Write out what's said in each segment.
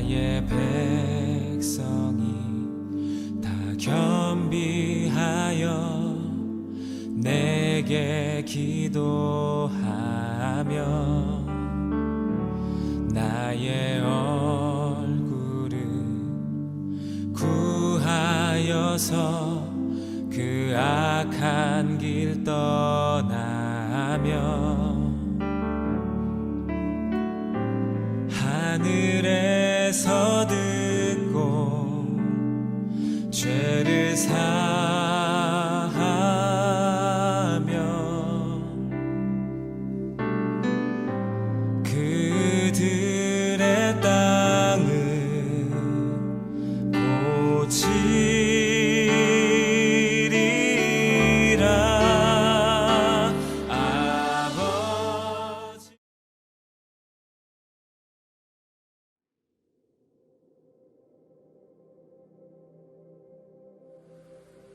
나의 백성이 다 겸비하여 내게 기도하며 나의 얼굴을 구하여서 그 악한 길 떠나며 하늘에서 듣고 죄를 사하며 그들의 땅을 고치리라. 아버지.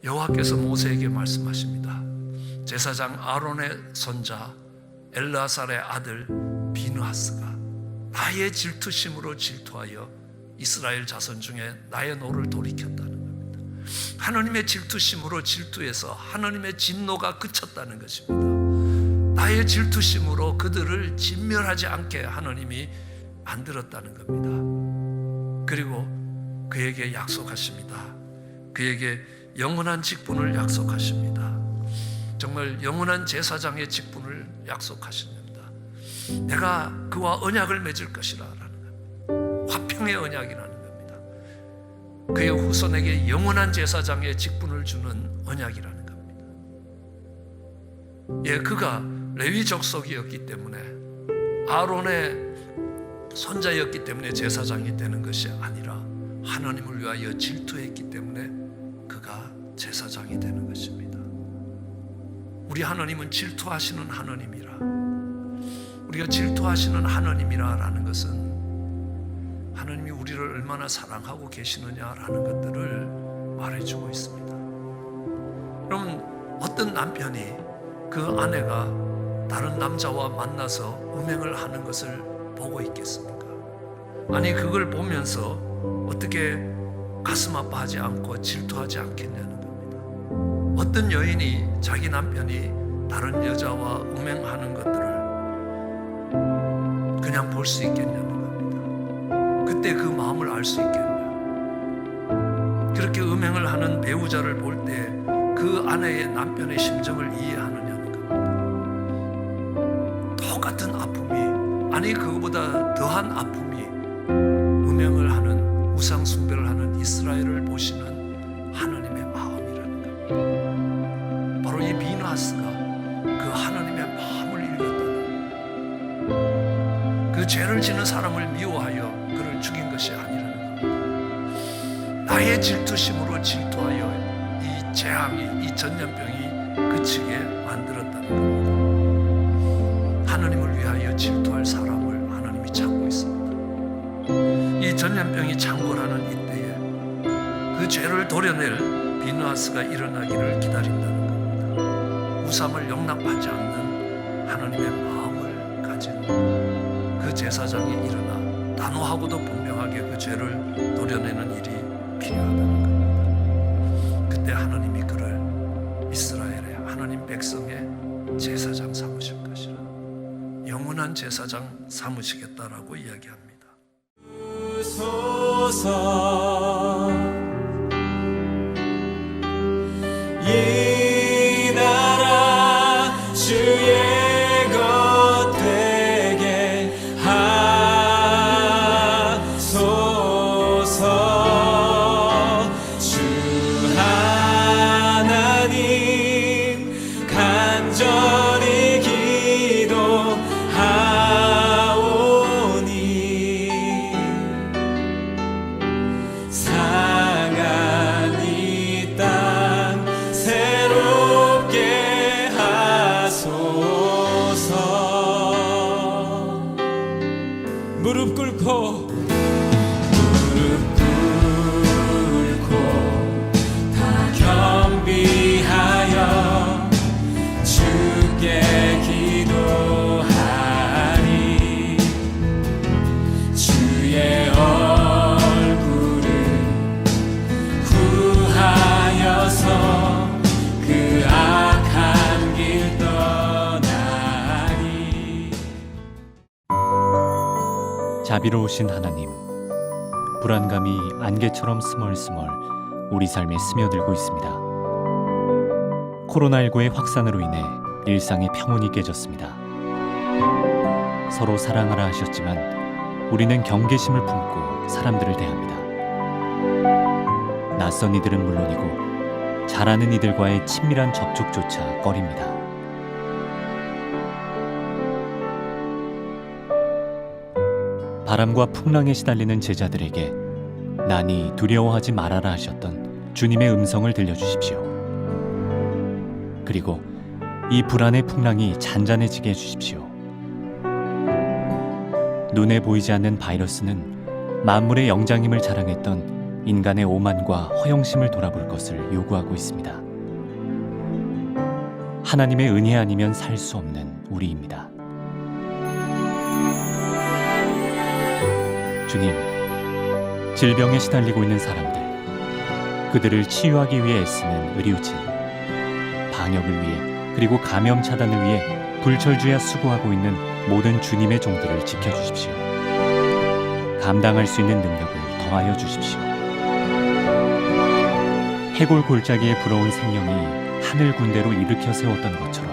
여호와께서 모세에게 말씀하십니다. 제사장 아론의 손자 엘르아살의 아들 비느하스가 나의 질투심으로 질투하여 이스라엘 자손 중에 나의 노를 돌이켰다는 겁니다. 하나님의 질투심으로 질투해서 하나님의 진노가 그쳤다는 것입니다. 나의 질투심으로 그들을 진멸하지 않게 하나님이 만들었다는 겁니다. 그리고 그에게 약속하십니다. 그에게 영원한 직분을 약속하십니다. 정말 영원한 제사장의 직분을 약속하십니다. 내가 그와 언약을 맺을 것이라 라는 겁니다. 화평의 언약이라는 겁니다. 그의 후손에게 영원한 제사장의 직분을 주는 언약이라는 겁니다. 예, 그가 레위 족속이었기 때문에 아론의 손자였기 때문에 제사장이 되는 것이 아니라 하나님을 위하여 질투했기 때문에 그가 제사장이 되는 것입니다. 우리 하나님은 질투하시는 하나님이라, 우리가 질투하시는 하나님이라는 것은 하나님이 우리를 얼마나 사랑하고 계시느냐라는 것들을 말해주고 있습니다. 여러분, 어떤 남편이 그 아내가 다른 남자와 만나서 음행을 하는 것을 보고 있겠습니까? 아니, 그걸 보면서 어떻게 가슴 아파하지 않고 질투하지 않겠냐는 겁니다. 어떤 여인이 자기 남편이 다른 여자와 음행하는 것들을 그냥 볼 수 있겠냐는 겁니다. 그때 그 마음을 알 수 있겠냐. 그렇게 음행을 하는 배우자를 볼 때 그 아내의 남편의 심정을 이해하느냐는 겁니다. 똑같은 아픔이, 아니 그거보다 더한 아픔이 음행을 하는, 우상 숭배를 하는 이스라엘을 보시는 하나님의 마음이라는 겁니다. 바로 이 비느하스가 그 하나님의 마음을 읽었다는, 그 죄를 지는 사람을 미워하여 그를 죽인 것이 아니라는 겁니다. 나의 질투심으로 질투하여 이 재앙이, 이 전염병이 그치게 만들었다는 겁니다. 하나님을 위하여 질투할 사람을 하나님이 찾고 있습니다. 이 전염병이 창궐하는 이때에 그 죄를 도려낼 비느하스가 일어나기를 기다린다는 겁니다. 우상을 용납하지 않는 하나님의 마음을 가진 그 제사장이 일어나 단호하고도 분명하게 그 죄를 도려내는 일이 필요하다는 겁니다. 그때 하나님이 그를 이스라엘의 하나님 백성의 제사장 삼으실 것이라, 영원한 제사장 삼으시겠다라고 이야기합니다. 소서 이 나라 주의 것 되게 하소서. 주 하나님 간절히 기도하오니 상한 이 땅 새롭게 하소서. 무릎 꿇고 다 겸비하여 주께 기도하리. 주의 자비로우신 하나님, 불안감이 안개처럼 스멀스멀 우리 삶에 스며들고 있습니다. 코로나19의 확산으로 인해 일상의 평온이 깨졌습니다. 서로 사랑하라 하셨지만 우리는 경계심을 품고 사람들을 대합니다. 낯선 이들은 물론이고 잘 아는 이들과의 친밀한 접촉조차 꺼립니다. 바람과 풍랑에 시달리는 제자들에게 나니 두려워하지 말아라 하셨던 주님의 음성을 들려주십시오. 그리고 이 불안의 풍랑이 잔잔해지게 해주십시오. 눈에 보이지 않는 바이러스는 만물의 영장임을 자랑했던 인간의 오만과 허영심을 돌아볼 것을 요구하고 있습니다. 하나님의 은혜 아니면 살 수 없는 우리입니다. 주님, 질병에 시달리고 있는 사람들, 그들을 치유하기 위해 애쓰는 의료진, 방역을 위해 그리고 감염 차단을 위해 불철주야 수고하고 있는 모든 주님의 종들을 지켜주십시오. 감당할 수 있는 능력을 더하여 주십시오. 해골 골짜기에 불어온 생명이 하늘 군대로 일으켜 세웠던 것처럼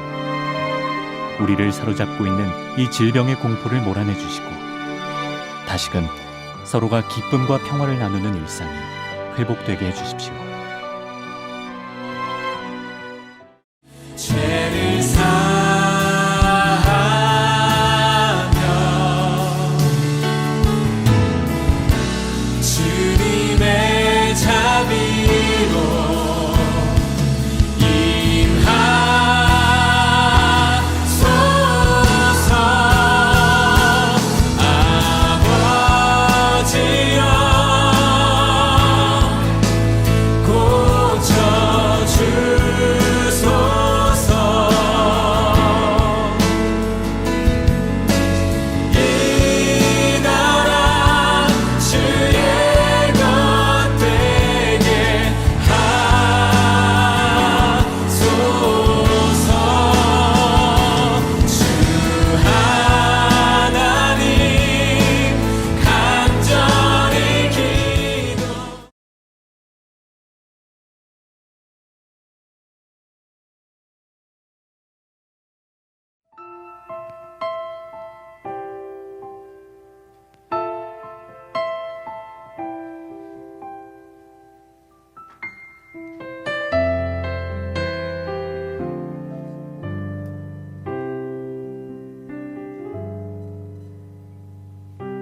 우리를 사로잡고 있는 이 질병의 공포를 몰아내 주시고 다시금 서로가 기쁨과 평화를 나누는 일상이 회복되게 해주십시오. 죄를 사하며 주님의 자비로 임하소서. 아버지여 고쳐주소서. 이 나라 주의 것 되게 하소서. 주 하나님 간절히 기도.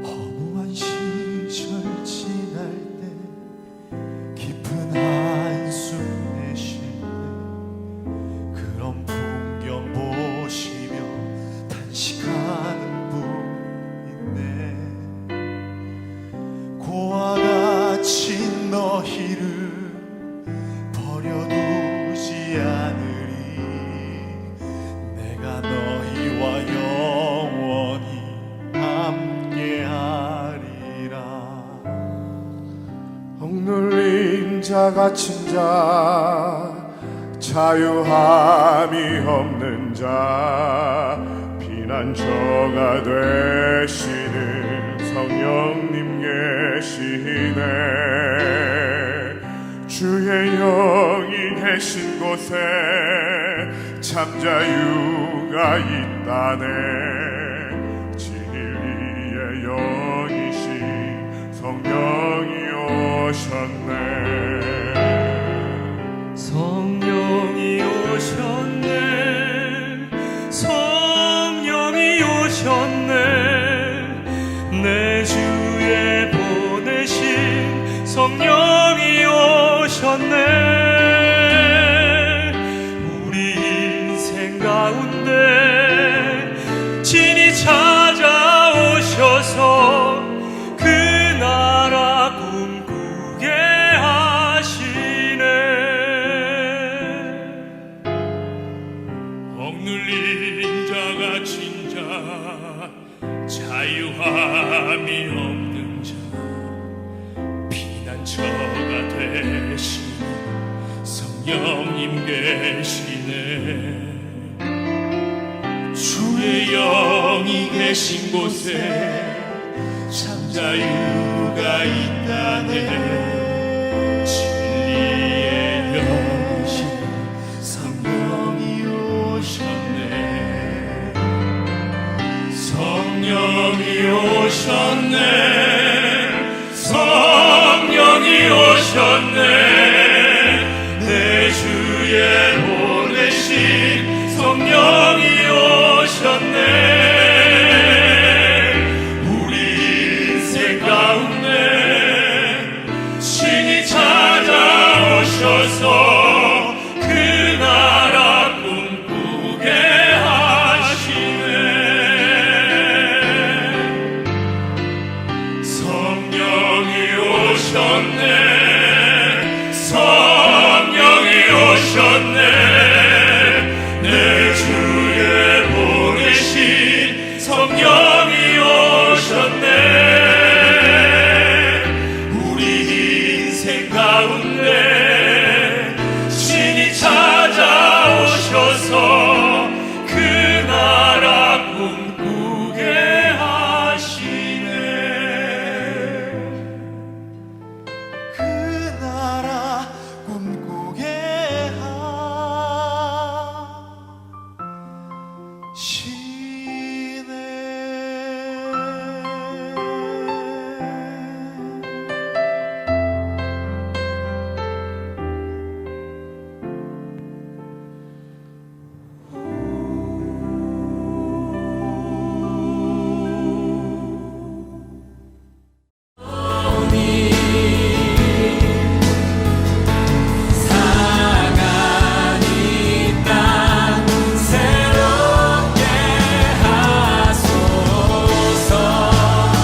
허무한 시절 지날 때 깊은 한숨 내쉴 때 그런 풍경 보시며 탄식하는 분 있네. 고와 같이 너희를 버려두지 않으리. 내가 너희와 영원히 함께하리라. 억눌린 자 갇힌 자 자유함이 없는 자 피난처가 되시는 성령님 계시네. 주의 영이 계신 곳에 잠자유가 있다네. 진리의 영이신 성령이 오셨네. 성령이 오셨네. 성령이 오셨네. 내 주에 보내신 성령이 오셨네. 우리 인생 가운데 진히 찾아오셔서 그 나라 꿈꾸게 하시네. 억눌린 자 갇힌 자 자유함이 없는 자 피난처가 되시는 성령님 계시네. 주의 영이 계신 곳에 참 자유가 있다네. 진리의 여신 성령이 오셨네. 성령이 오셨네. 성령이 오셨네. 내 주에 보내신 성령이 오셨네. 우리 인생 가운데 신이 찾아오셔서 그 나라 꿈꾸게 하시네. 성령이 오셨네. 성령이 오셨네. 내 주에 보내신 성령이 오셨네. 우리 인생 가운데 신이 찾아오셔서 그 나라 꿈꾸게 하시네. 그 나라 꿈꾸게 하시네.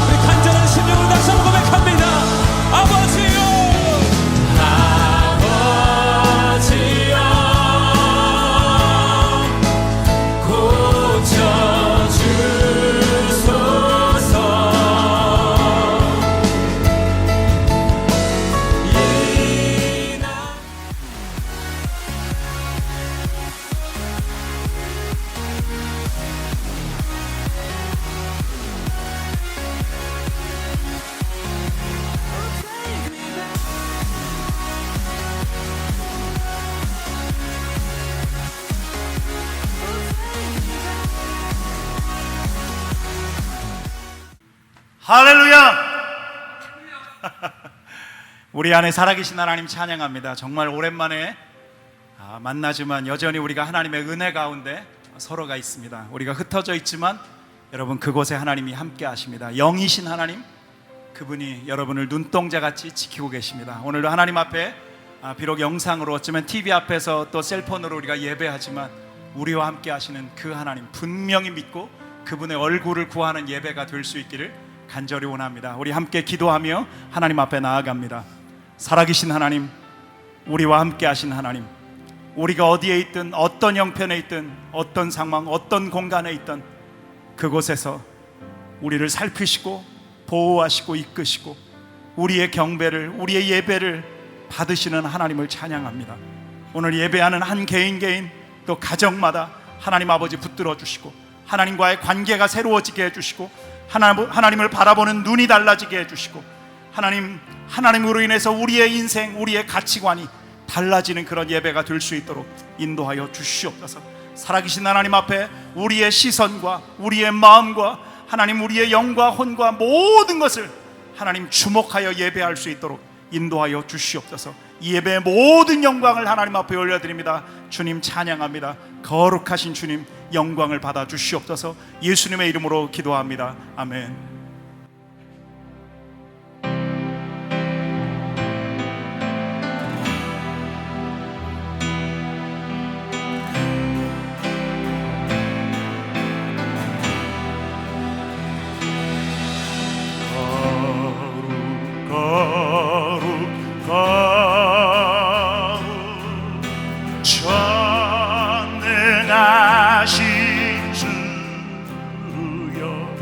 우리 간절한 심령으로 다시 한번 고백합니다. 아버지요, 할렐루야! 우리 안에 살아계신 하나님 찬양합니다. 정말 오랜만에 만나지만 여전히 우리가 하나님의 은혜 가운데 서로가 있습니다. 우리가 흩어져 있지만 여러분 그곳에 하나님이 함께 하십니다. 영이신 하나님, 그분이 여러분을 눈동자같이 지키고 계십니다. 오늘도 하나님 앞에 비록 영상으로 어쩌면 TV 앞에서 또 셀폰으로 우리가 예배하지만 우리와 함께 하시는 그 하나님 분명히 믿고 그분의 얼굴을 구하는 예배가 될 수 있기를 간절히 원합니다. 우리 함께 기도하며 하나님 앞에 나아갑니다. 살아계신 하나님, 우리와 함께 하신 하나님, 우리가 어디에 있든 어떤 형편에 있든 어떤 상황 어떤 공간에 있든 그곳에서 우리를 살피시고 보호하시고 이끄시고 우리의 경배를 우리의 예배를 받으시는 하나님을 찬양합니다. 오늘 예배하는 한 개인 또 가정마다 하나님 아버지 붙들어 주시고 하나님과의 관계가 새로워지게 해주시고 하나님을 바라보는 눈이 달라지게 해주시고 하나님으로 인해서 우리의 인생 우리의 가치관이 달라지는 그런 예배가 될 수 있도록 인도하여 주시옵소서. 살아계신 하나님 앞에 우리의 시선과 우리의 마음과 하나님 우리의 영과 혼과 모든 것을 하나님 주목하여 예배할 수 있도록 인도하여 주시옵소서. 이 예배의 모든 영광을 하나님 앞에 올려드립니다. 주님 찬양합니다. 거룩하신 주님 영광을 받아 주시옵소서. 예수님의 이름으로 기도합니다. 아멘. 전능하신 주여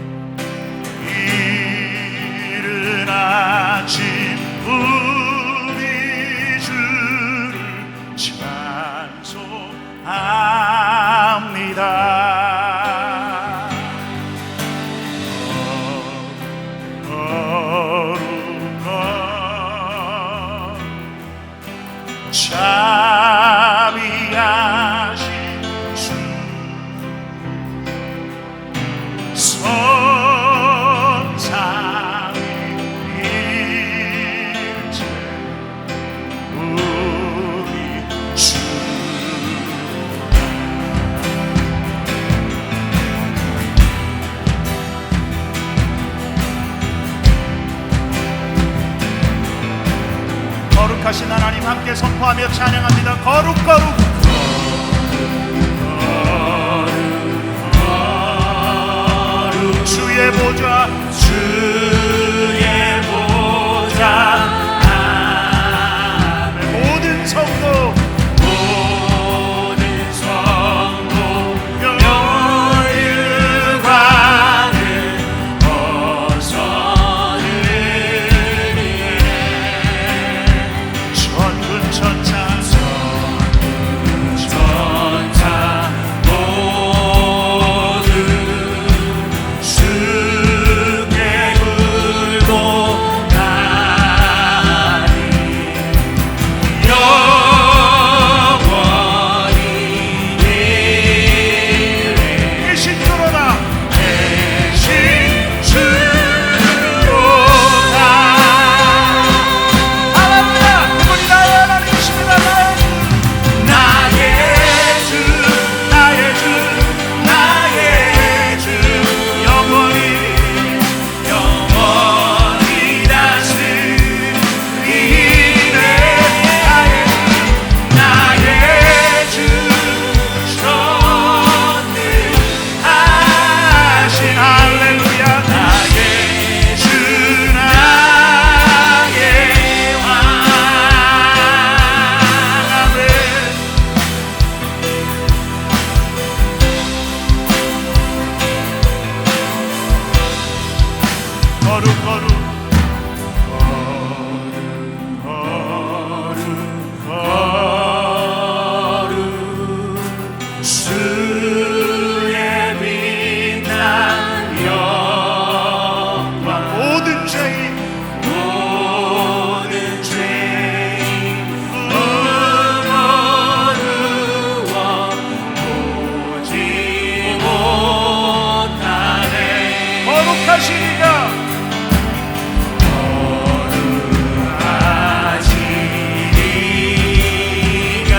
거룩하신 하나님 함께 선포하며 찬양합니다. 거룩 거룩 주의 보좌 주의 보좌 모든 성도 모든 성도 영원유관을 벗어들이네 전군 천사 전차 모두 주께 굴고 가리 영원히 대신 주로다 대신 주로다 할렐루야 그분이 나의 하나님이십니다. 나의 주 나의 주 나의 주 영원히 영원히 다스리네 나의 주 전능하신 할렐루야 나의 주 나의 왕 아멘 거룩 거룩 주의 빛난 영광 모든 죄인 모든 죄인 의무루어 보지 못하네 거룩하시니가 하시리가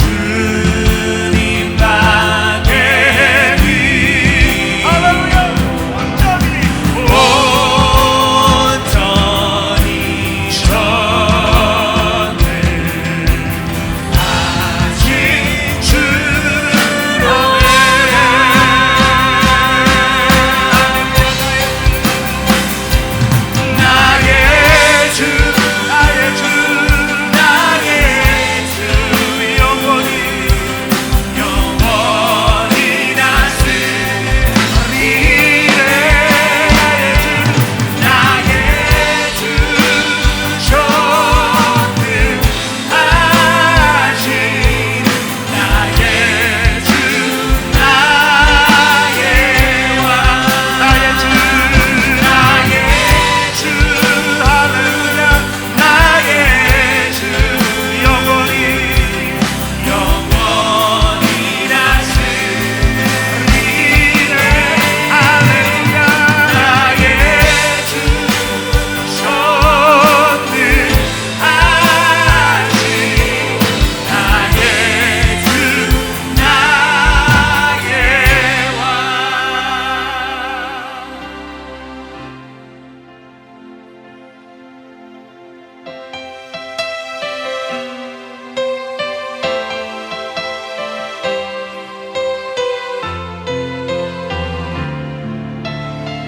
주님 밖에 주님밖에 할렐루야 완전히 온전히 전능하신 주로네 나의 주 나의 주 나의 주 영원히 영원히 다스리네 나의 주 전능하신 나의 주 나의 왕 나의 주 할렐루야 나의 주 영원히 영원히 다스리네 할렐루야 나의 주 전능하신 나의 주 나의 왕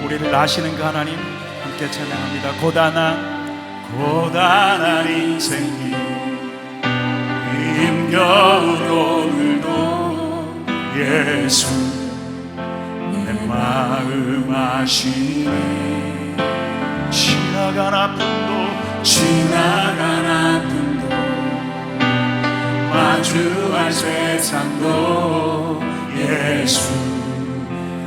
우리를 아시는 그 하나님 함께 찬양합니다. 고단한 인생길 힘겨운 오늘도 예수 내 마음 아시네 지나간 아픔도 마주할 세상도 예수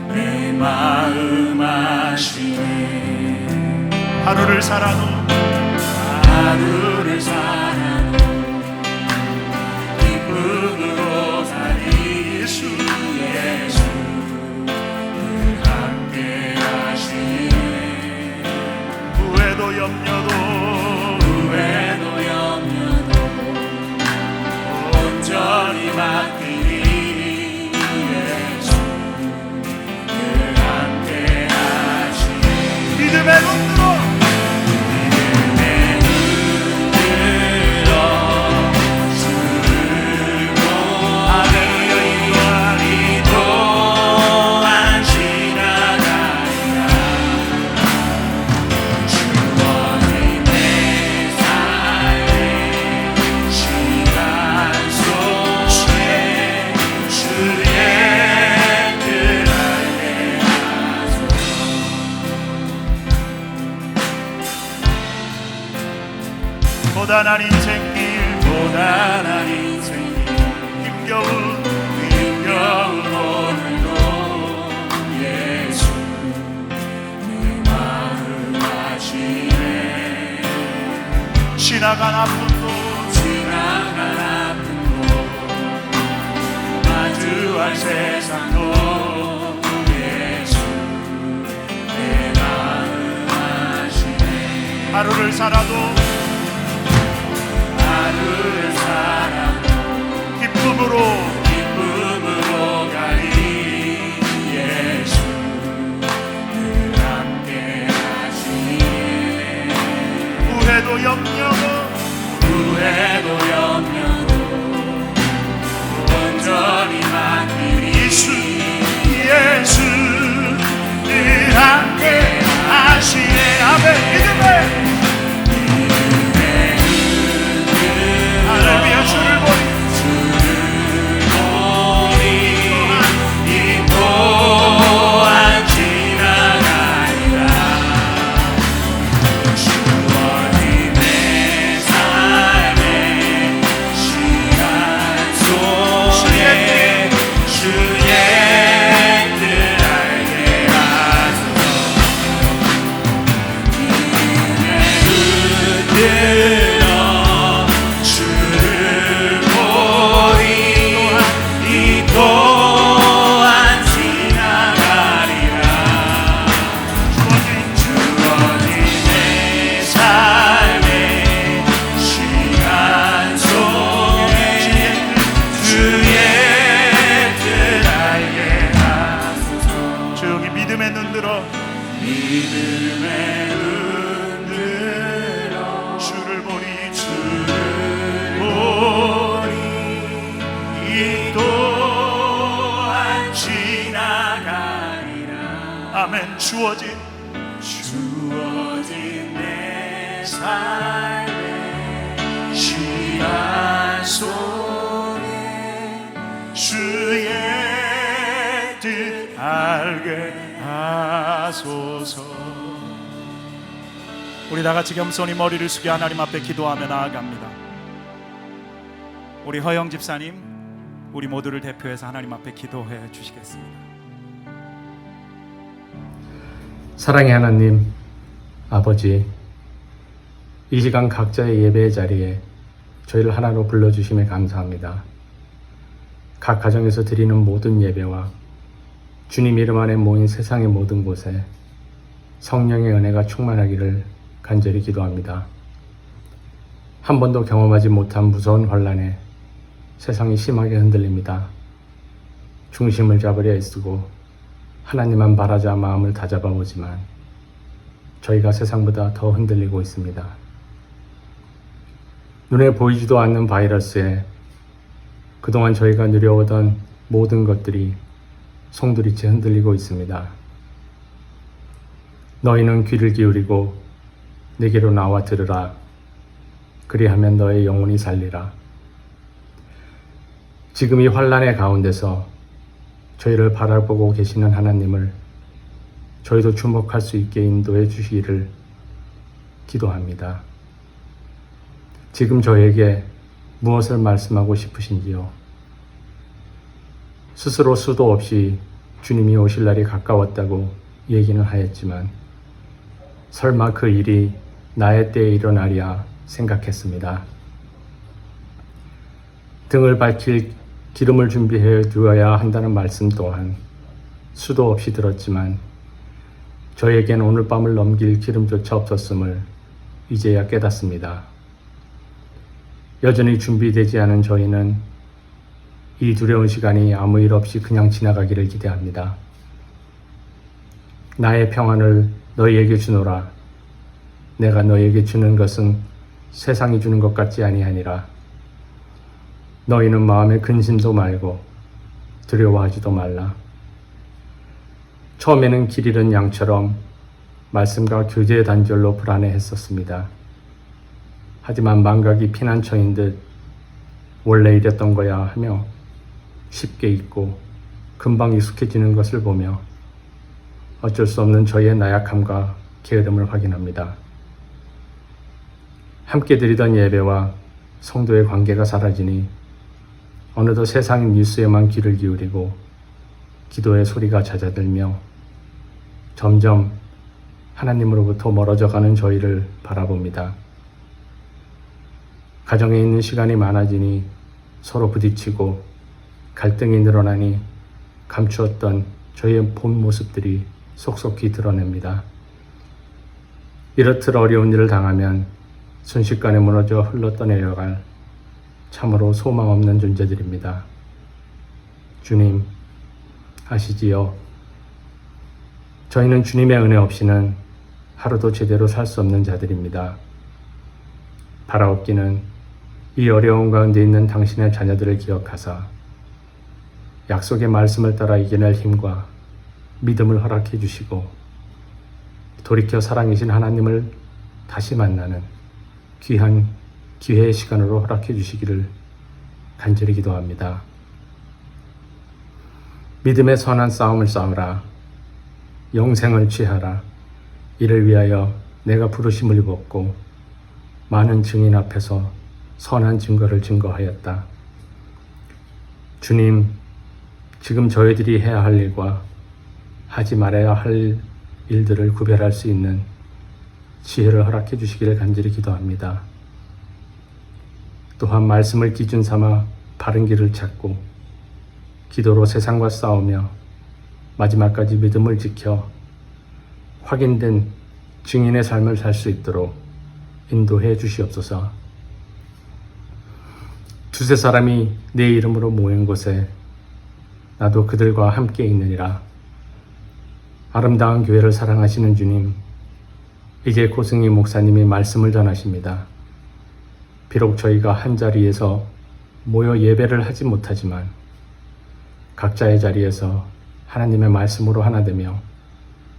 내 마음 아시네 하루를 살아도 하루를 살아도 기쁨으로 살리 주 예수 늘 함께 하시네 후회도 염려도 온전히 맡기니 예수 늘 함께 하시네 믿음의 눈으로 고단한 인생길 고단한 인생길 힘겨운 오늘도 예수 내 마음 아시네. 지나간 아픔도 지나간 아픔도 마주할 세상도 예수 내 마음 아시네. 하루를 살아도 하루를 살아도 기쁨으로 가리 예수 늘 함께 하시네. 후회도 염려도 후회도 염려도 온전히 맡기리 예수 늘 함께 하시네. 아멘. 믿음의 할렐루야. 주를 보니 이 또한 지나가리라. 주어진 내 삶의 시간 속에 주의 뜻 알게 하소서. 믿음의 흔들어 주를 보리. 이 또한 지나가리라. 주어진 내 삶의 시간 속에 주의 뜻 알게 하소서. 조용히 믿음의 눈 들어 믿음의 눈 들어 주를 보니 주를 보리. 이 또한 지나가리라. 아멘. 주어진 내 삶의 시간 속에 주의 뜻 알게 하소서. 우리 다 같이 겸손히 머리를 숙여 하나님 앞에 기도하며 나아갑니다. 우리 허영 집사님, 우리 모두를 대표해서 하나님 앞에 기도해 주시겠습니다. 사랑의 하나님, 아버지, 이 시간 각자의 예배의 자리에 저희를 하나로 불러주심에 감사합니다. 각 가정에서 드리는 모든 예배와 주님 이름 안에 모인 세상의 모든 곳에 성령의 은혜가 충만하기를 간절히 기도합니다. 한 번도 경험하지 못한 무서운 환난에 세상이 심하게 흔들립니다. 중심을 잡으려 애쓰고 하나님만 바라자 마음을 다잡아보지만 저희가 세상보다 더 흔들리고 있습니다. 눈에 보이지도 않는 바이러스에 그동안 저희가 누려오던 모든 것들이 송두리째 흔들리고 있습니다. 너희는 귀를 기울이고 내게로 나와 들으라. 그리하면 너의 영혼이 살리라. 지금 이 환난의 가운데서 저희를 바라보고 계시는 하나님을 저희도 주목할 수 있게 인도해 주시기를 기도합니다. 지금 저에게 무엇을 말씀하고 싶으신지요? 스스로 수도 없이 주님이 오실 날이 가까웠다고 얘기는 하였지만 설마 그 일이 나의 때에 일어나랴 생각했습니다. 등을 밝힐 기름을 준비해 두어야 한다는 말씀 또한 수도 없이 들었지만 저에겐 오늘 밤을 넘길 기름조차 없었음을 이제야 깨닫습니다. 여전히 준비되지 않은 저희는 이 두려운 시간이 아무 일 없이 그냥 지나가기를 기대합니다. 나의 평안을 너희에게 주노라. 내가 너희에게 주는 것은 세상이 주는 것 같지 아니하니라. 너희는 마음에 근심도 말고 두려워하지도 말라. 처음에는 길 잃은 양처럼 말씀과 교제의 단절로 불안해했었습니다. 하지만 망각이 피난처인 듯 원래 이랬던 거야 하며 쉽게 잊고 금방 익숙해지는 것을 보며 어쩔 수 없는 저희의 나약함과 게으름을 확인합니다. 함께 드리던 예배와 성도의 관계가 사라지니 어느덧 세상 뉴스에만 귀를 기울이고 기도의 소리가 잦아들며 점점 하나님으로부터 멀어져가는 저희를 바라봅니다. 가정에 있는 시간이 많아지니 서로 부딪히고 갈등이 늘어나니 감추었던 저희의 본 모습들이 속속히 드러냅니다. 이렇듯 어려운 일을 당하면 순식간에 무너져 흘러떠내려갈 참으로 소망 없는 존재들입니다. 주님, 아시지요? 저희는 주님의 은혜 없이는 하루도 제대로 살 수 없는 자들입니다. 바라옵기는 이 어려운 가운데 있는 당신의 자녀들을 기억하사 약속의 말씀을 따라 이겨낼 힘과 믿음을 허락해 주시고 돌이켜 살아계신 하나님을 다시 만나는 귀한 기회의 시간으로 허락해 주시기를 간절히 기도합니다. 믿음의 선한 싸움을 싸우라. 영생을 취하라. 이를 위하여 내가 부르심을 입었고 많은 증인 앞에서 선한 증거를 증거하였다. 주님, 지금 저희들이 해야 할 일과 하지 말아야 할 일들을 구별할 수 있는 지혜를 허락해 주시기를 간절히 기도합니다. 또한 말씀을 기준 삼아 바른 길을 찾고 기도로 세상과 싸우며 마지막까지 믿음을 지켜 확인된 증인의 삶을 살 수 있도록 인도해 주시옵소서. 두세 사람이 내 이름으로 모인 곳에 나도 그들과 함께 있느니라. 아름다운 교회를 사랑하시는 주님, 이제 고승희 목사님이 말씀을 전하십니다. 비록 저희가 한 자리에서 모여 예배를 하지 못하지만 각자의 자리에서 하나님의 말씀으로 하나 되며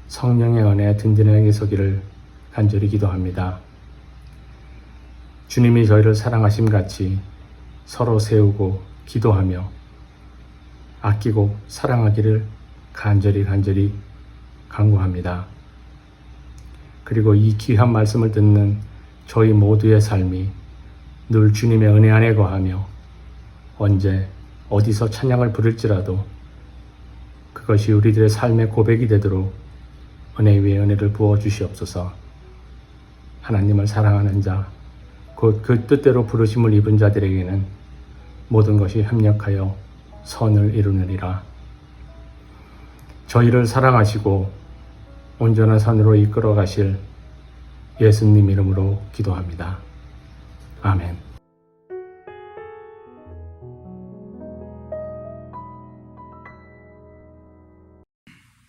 성령의 은혜에 든든하게 서기를 간절히 기도합니다. 주님이 저희를 사랑하심 같이 서로 세우고 기도하며 아끼고 사랑하기를 간절히 간구합니다. 그리고 이 귀한 말씀을 듣는 저희 모두의 삶이 늘 주님의 은혜 안에 거하며 언제 어디서 찬양을 부를지라도 그것이 우리들의 삶의 고백이 되도록 은혜 위에 은혜를 부어 주시옵소서. 하나님을 사랑하는 자, 곧 그 뜻대로 부르심을 입은 자들에게는 모든 것이 협력하여 선을 이루느니라. 저희를 사랑하시고 온전한 산으로 이끌어 가실 예수님 이름으로 기도합니다. 아멘.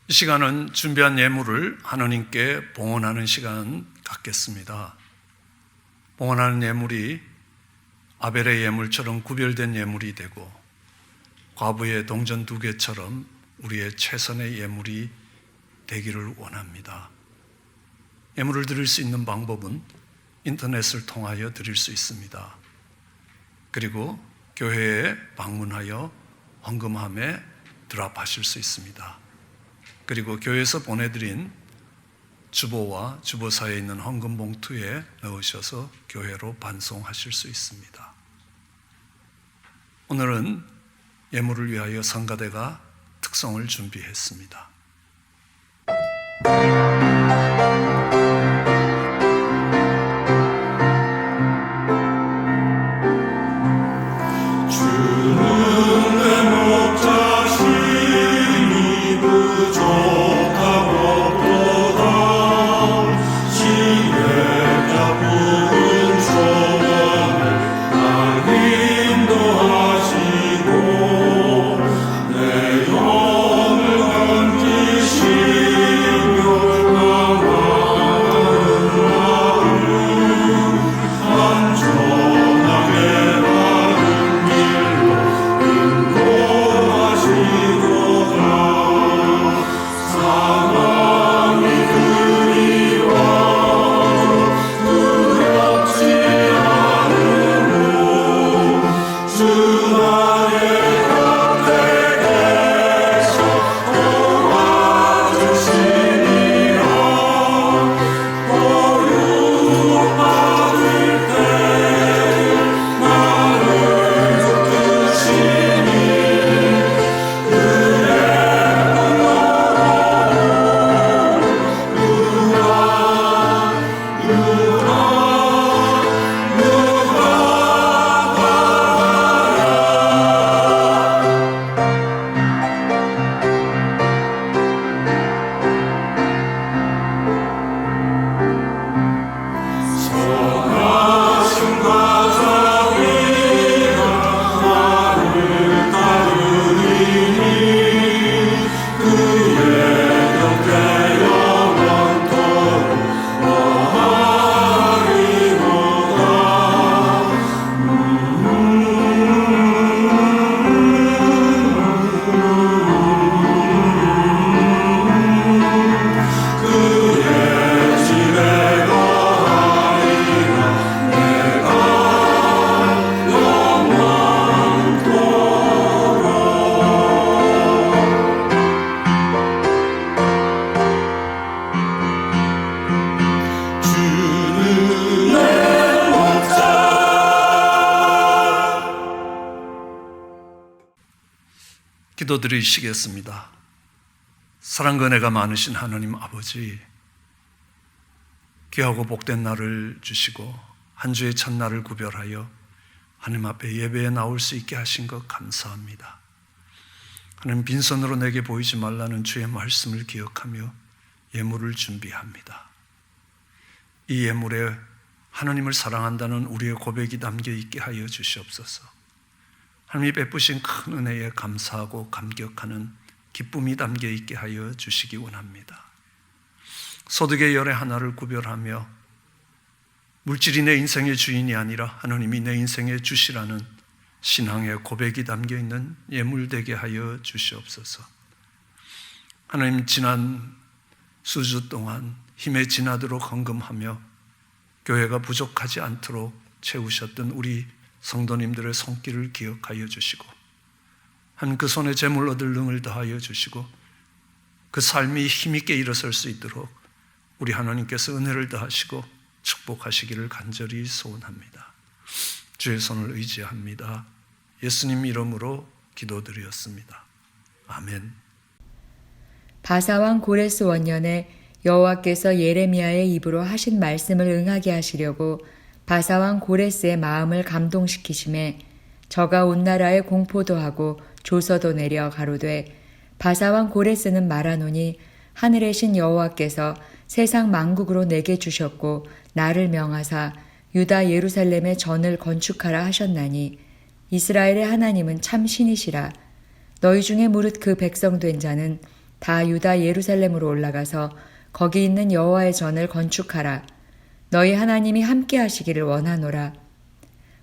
이 시간은 준비한 예물을 하나님께 봉헌하는 시간 갖겠습니다. 봉헌하는 예물이 아벨의 예물처럼 구별된 예물이 되고 과부의 동전 2개처럼 우리의 최선의 예물이 되기를 원합니다. 예물을 드릴 수 있는 방법은 인터넷을 통하여 드릴 수 있습니다. 그리고 교회에 방문하여 헌금함에 드랍하실 수 있습니다. 그리고 교회에서 보내드린 주보와 주보사에 있는 헌금 봉투에 넣으셔서 교회로 반송하실 수 있습니다. 오늘은 예물을 위하여 성가대가 특송을 준비했습니다. 내 영을 건지시며 기도드리시겠습니다. 사랑과 은혜가 많으신 하나님 아버지, 귀하고 복된 날을 주시고 한 주의 첫날을 구별하여 하나님 앞에 예배에 나올 수 있게 하신 것 감사합니다. 하나님, 빈손으로 내게 보이지 말라는 주의 말씀을 기억하며 예물을 준비합니다. 이 예물에 하나님을 사랑한다는 우리의 고백이 담겨 있게 하여 주시옵소서. 하나님이 베푸신 큰 은혜에 감사하고 감격하는 기쁨이 담겨 있게 하여 주시기 원합니다. 소득의 열의 하나를 구별하며 물질이 내 인생의 주인이 아니라 하나님이 내 인생의 주시라는 신앙의 고백이 담겨 있는 예물 되게 하여 주시옵소서. 하나님, 지난 수주 동안 힘에 지나도록 헌금하며 교회가 부족하지 않도록 채우셨던 우리 성도님들의 손길을 기억하여 주시고, 한 그 손에 재물 얻을 능을 더하여 주시고, 그 삶이 힘있게 일어설 수 있도록 우리 하나님께서 은혜를 더하시고 축복하시기를 간절히 소원합니다. 주의 손을 의지합니다. 예수님 이름으로 기도드렸습니다. 아멘. 바사왕 고레스 원년에 여호와께서 예레미야의 입으로 하신 말씀을 응하게 하시려고 바사왕 고레스의 마음을 감동시키심에 저가 온 나라에 공포도 하고 조서도 내려 가로되, 바사왕 고레스는 말하노니 하늘의 신 여호와께서 세상 만국으로 내게 주셨고 나를 명하사 유다 예루살렘의 전을 건축하라 하셨나니 이스라엘의 하나님은 참 신이시라. 너희 중에 무릇 그 백성 된 자는 다 유다 예루살렘으로 올라가서 거기 있는 여호와의 전을 건축하라. 너희 하나님이 함께 하시기를 원하노라.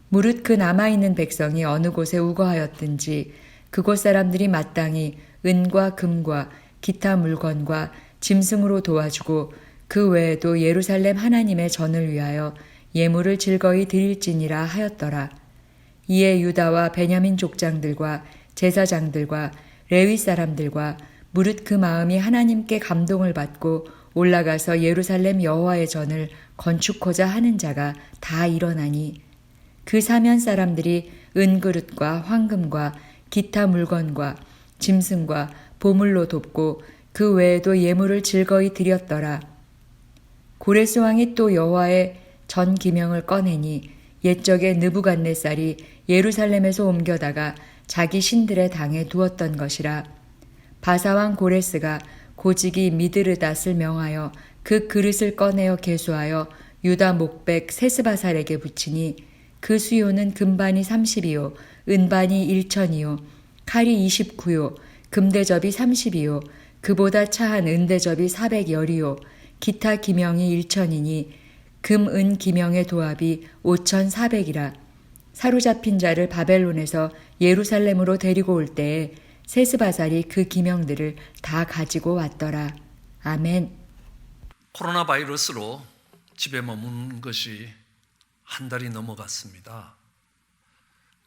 무릇 그 남아있는 백성이 어느 곳에 우거하였든지 그곳 사람들이 마땅히 은과 금과 기타 물건과 짐승으로 도와주고 그 외에도 예루살렘 하나님의 전을 위하여 예물을 즐거이 드릴지니라 하였더라. 이에 유다와 베냐민 족장들과 제사장들과 레위 사람들과 무릇 그 마음이 하나님께 감동을 받고 올라가서 예루살렘 여호와의 전을 건축하자 하는 자가 다 일어나니, 그 사면 사람들이 은그릇과 황금과 기타 물건과 짐승과 보물로 돕고 그 외에도 예물을 즐거이 드렸더라. 고레스 왕이 또 여호와의 전 기명을 꺼내니 옛적에 느부갓네살이 예루살렘에서 옮겨다가 자기 신들의 당에 두었던 것이라. 바사왕 고레스가 고직이 미드르닷을 명하여 그 그릇을 꺼내어 계수하여 유다 목백 세스바살에게 붙이니, 그 수요는 금반이 30이요 은반이 1천이요 칼이 29요 금대접이 30이요 그보다 차한 은대접이 400열이요 기타 기명이 1천이니 금, 은 기명의 도합이 5,400이라. 사로잡힌 자를 바벨론에서 예루살렘으로 데리고 올 때에 세스바살이 그 기명들을 다 가지고 왔더라. 아멘. 코로나 바이러스로 집에 머무는 것이 한 달이 넘어갔습니다.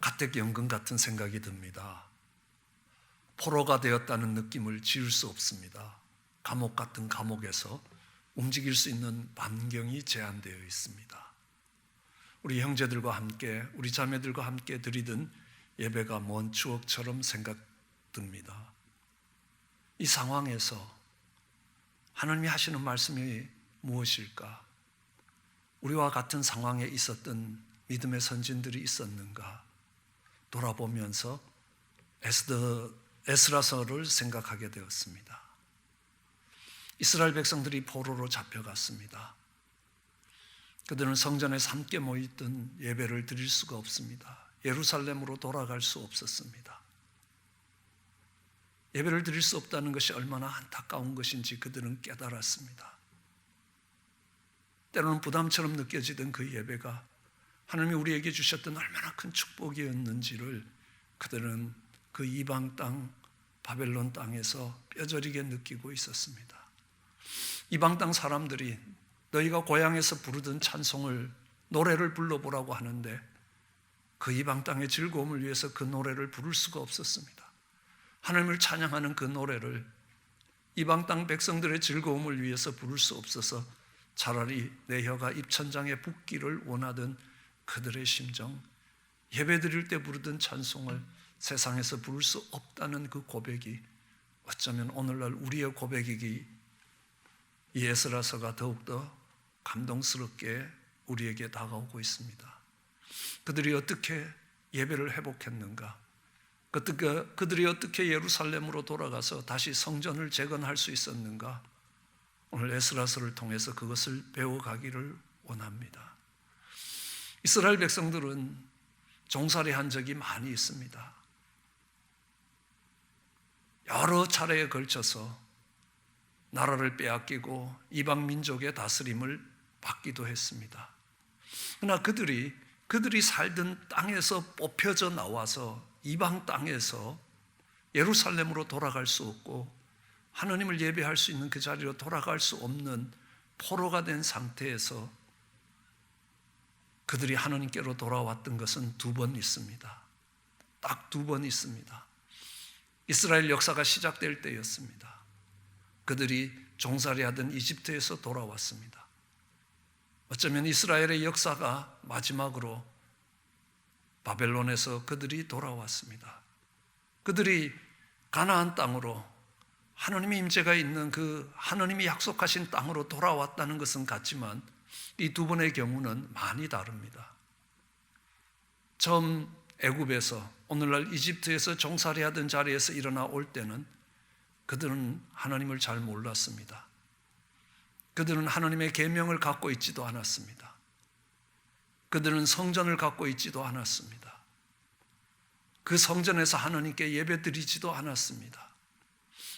가택연금 같은 생각이 듭니다. 포로가 되었다는 느낌을 지울 수 없습니다. 감옥 같은 감옥에서 움직일 수 있는 반경이 제한되어 있습니다. 우리 형제들과 함께, 우리 자매들과 함께 드리던 예배가 먼 추억처럼 생각됩니다. 이 상황에서 하나님이 하시는 말씀이 무엇일까? 우리와 같은 상황에 있었던 믿음의 선진들이 있었는가? 돌아보면서 에스라서를 생각하게 되었습니다. 이스라엘 백성들이 포로로 잡혀갔습니다. 그들은 성전에서 함께 모였던 예배를 드릴 수가 없습니다. 예루살렘으로 돌아갈 수 없었습니다. 예배를 드릴 수 없다는 것이 얼마나 안타까운 것인지 그들은 깨달았습니다. 때로는 부담처럼 느껴지던 그 예배가 하나님이 우리에게 주셨던 얼마나 큰 축복이었는지를 그들은 그 이방 땅 바벨론 땅에서 뼈저리게 느끼고 있었습니다. 이방 땅 사람들이 너희가 고향에서 부르던 찬송을, 노래를 불러보라고 하는데 그 이방 땅의 즐거움을 위해서 그 노래를 부를 수가 없었습니다. 하나님을 찬양하는 그 노래를 이방 땅 백성들의 즐거움을 위해서 부를 수 없어서 차라리 내 혀가 입천장에 붙기를 원하던 그들의 심정, 예배 드릴 때 부르던 찬송을 세상에서 부를 수 없다는 그 고백이 어쩌면 오늘날 우리의 고백이기 이 에스라서가 더욱더 감동스럽게 우리에게 다가오고 있습니다. 그들이 어떻게 예배를 회복했는가? 그들이 어떻게 예루살렘으로 돌아가서 다시 성전을 재건할 수 있었는가? 오늘 에스라서를 통해서 그것을 배워가기를 원합니다. 이스라엘 백성들은 종살이한 적이 많이 있습니다. 여러 차례에 걸쳐서 나라를 빼앗기고 이방 민족의 다스림을 받기도 했습니다. 그러나 그들이 살던 땅에서 뽑혀져 나와서 이방 땅에서 예루살렘으로 돌아갈 수 없고 하나님을 예배할 수 있는 그 자리로 돌아갈 수 없는 포로가 된 상태에서 그들이 하나님께로 돌아왔던 것은 2번 있습니다. 딱 2번 있습니다. 이스라엘 역사가 시작될 때였습니다. 그들이 종살이하던 이집트에서 돌아왔습니다. 어쩌면 이스라엘의 역사가 마지막으로 바벨론에서 그들이 돌아왔습니다. 그들이 가나안 땅으로 하나님의 임재가 있는 그 하나님이 약속하신 땅으로 돌아왔다는 것은 같지만 이 2번의 경우는 많이 다릅니다. 처음 애굽에서 오늘날 이집트에서 종살이하던 자리에서 일어나 올 때는 그들은 하나님을 잘 몰랐습니다. 그들은 하나님의 계명을 갖고 있지도 않았습니다. 그들은 성전을 갖고 있지도 않았습니다. 그 성전에서 하나님께 예배드리지도 않았습니다.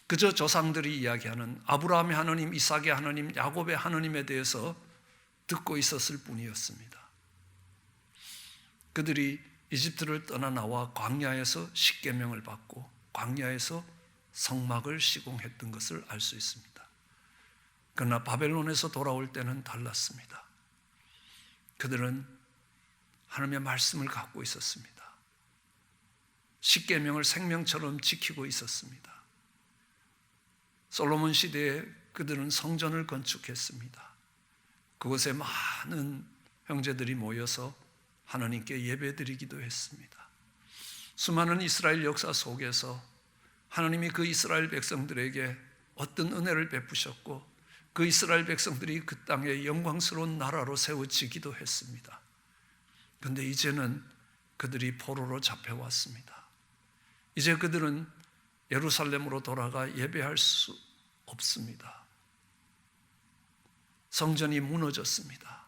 그저 조상들이 이야기하는 아브라함의 하나님, 이삭의 하나님, 야곱의 하나님에 대해서 듣고 있었을 뿐이었습니다. 그들이 이집트를 떠나 나와 광야에서 십계명을 받고 광야에서 성막을 시공했던 것을 알 수 있습니다. 그러나 바벨론에서 돌아올 때는 달랐습니다. 그들은 하나님의 말씀을 갖고 있었습니다. 십계명을 생명처럼 지키고 있었습니다. 솔로몬 시대에 그들은 성전을 건축했습니다. 그곳에 많은 형제들이 모여서 하나님께 예배드리기도 했습니다. 수많은 이스라엘 역사 속에서 하나님이 그 이스라엘 백성들에게 어떤 은혜를 베푸셨고 그 이스라엘 백성들이 그 땅에 영광스러운 나라로 세워지기도 했습니다. 그런데 이제는 그들이 포로로 잡혀왔습니다. 이제 그들은 예루살렘으로 돌아가 예배할 수 없습니다. 성전이 무너졌습니다.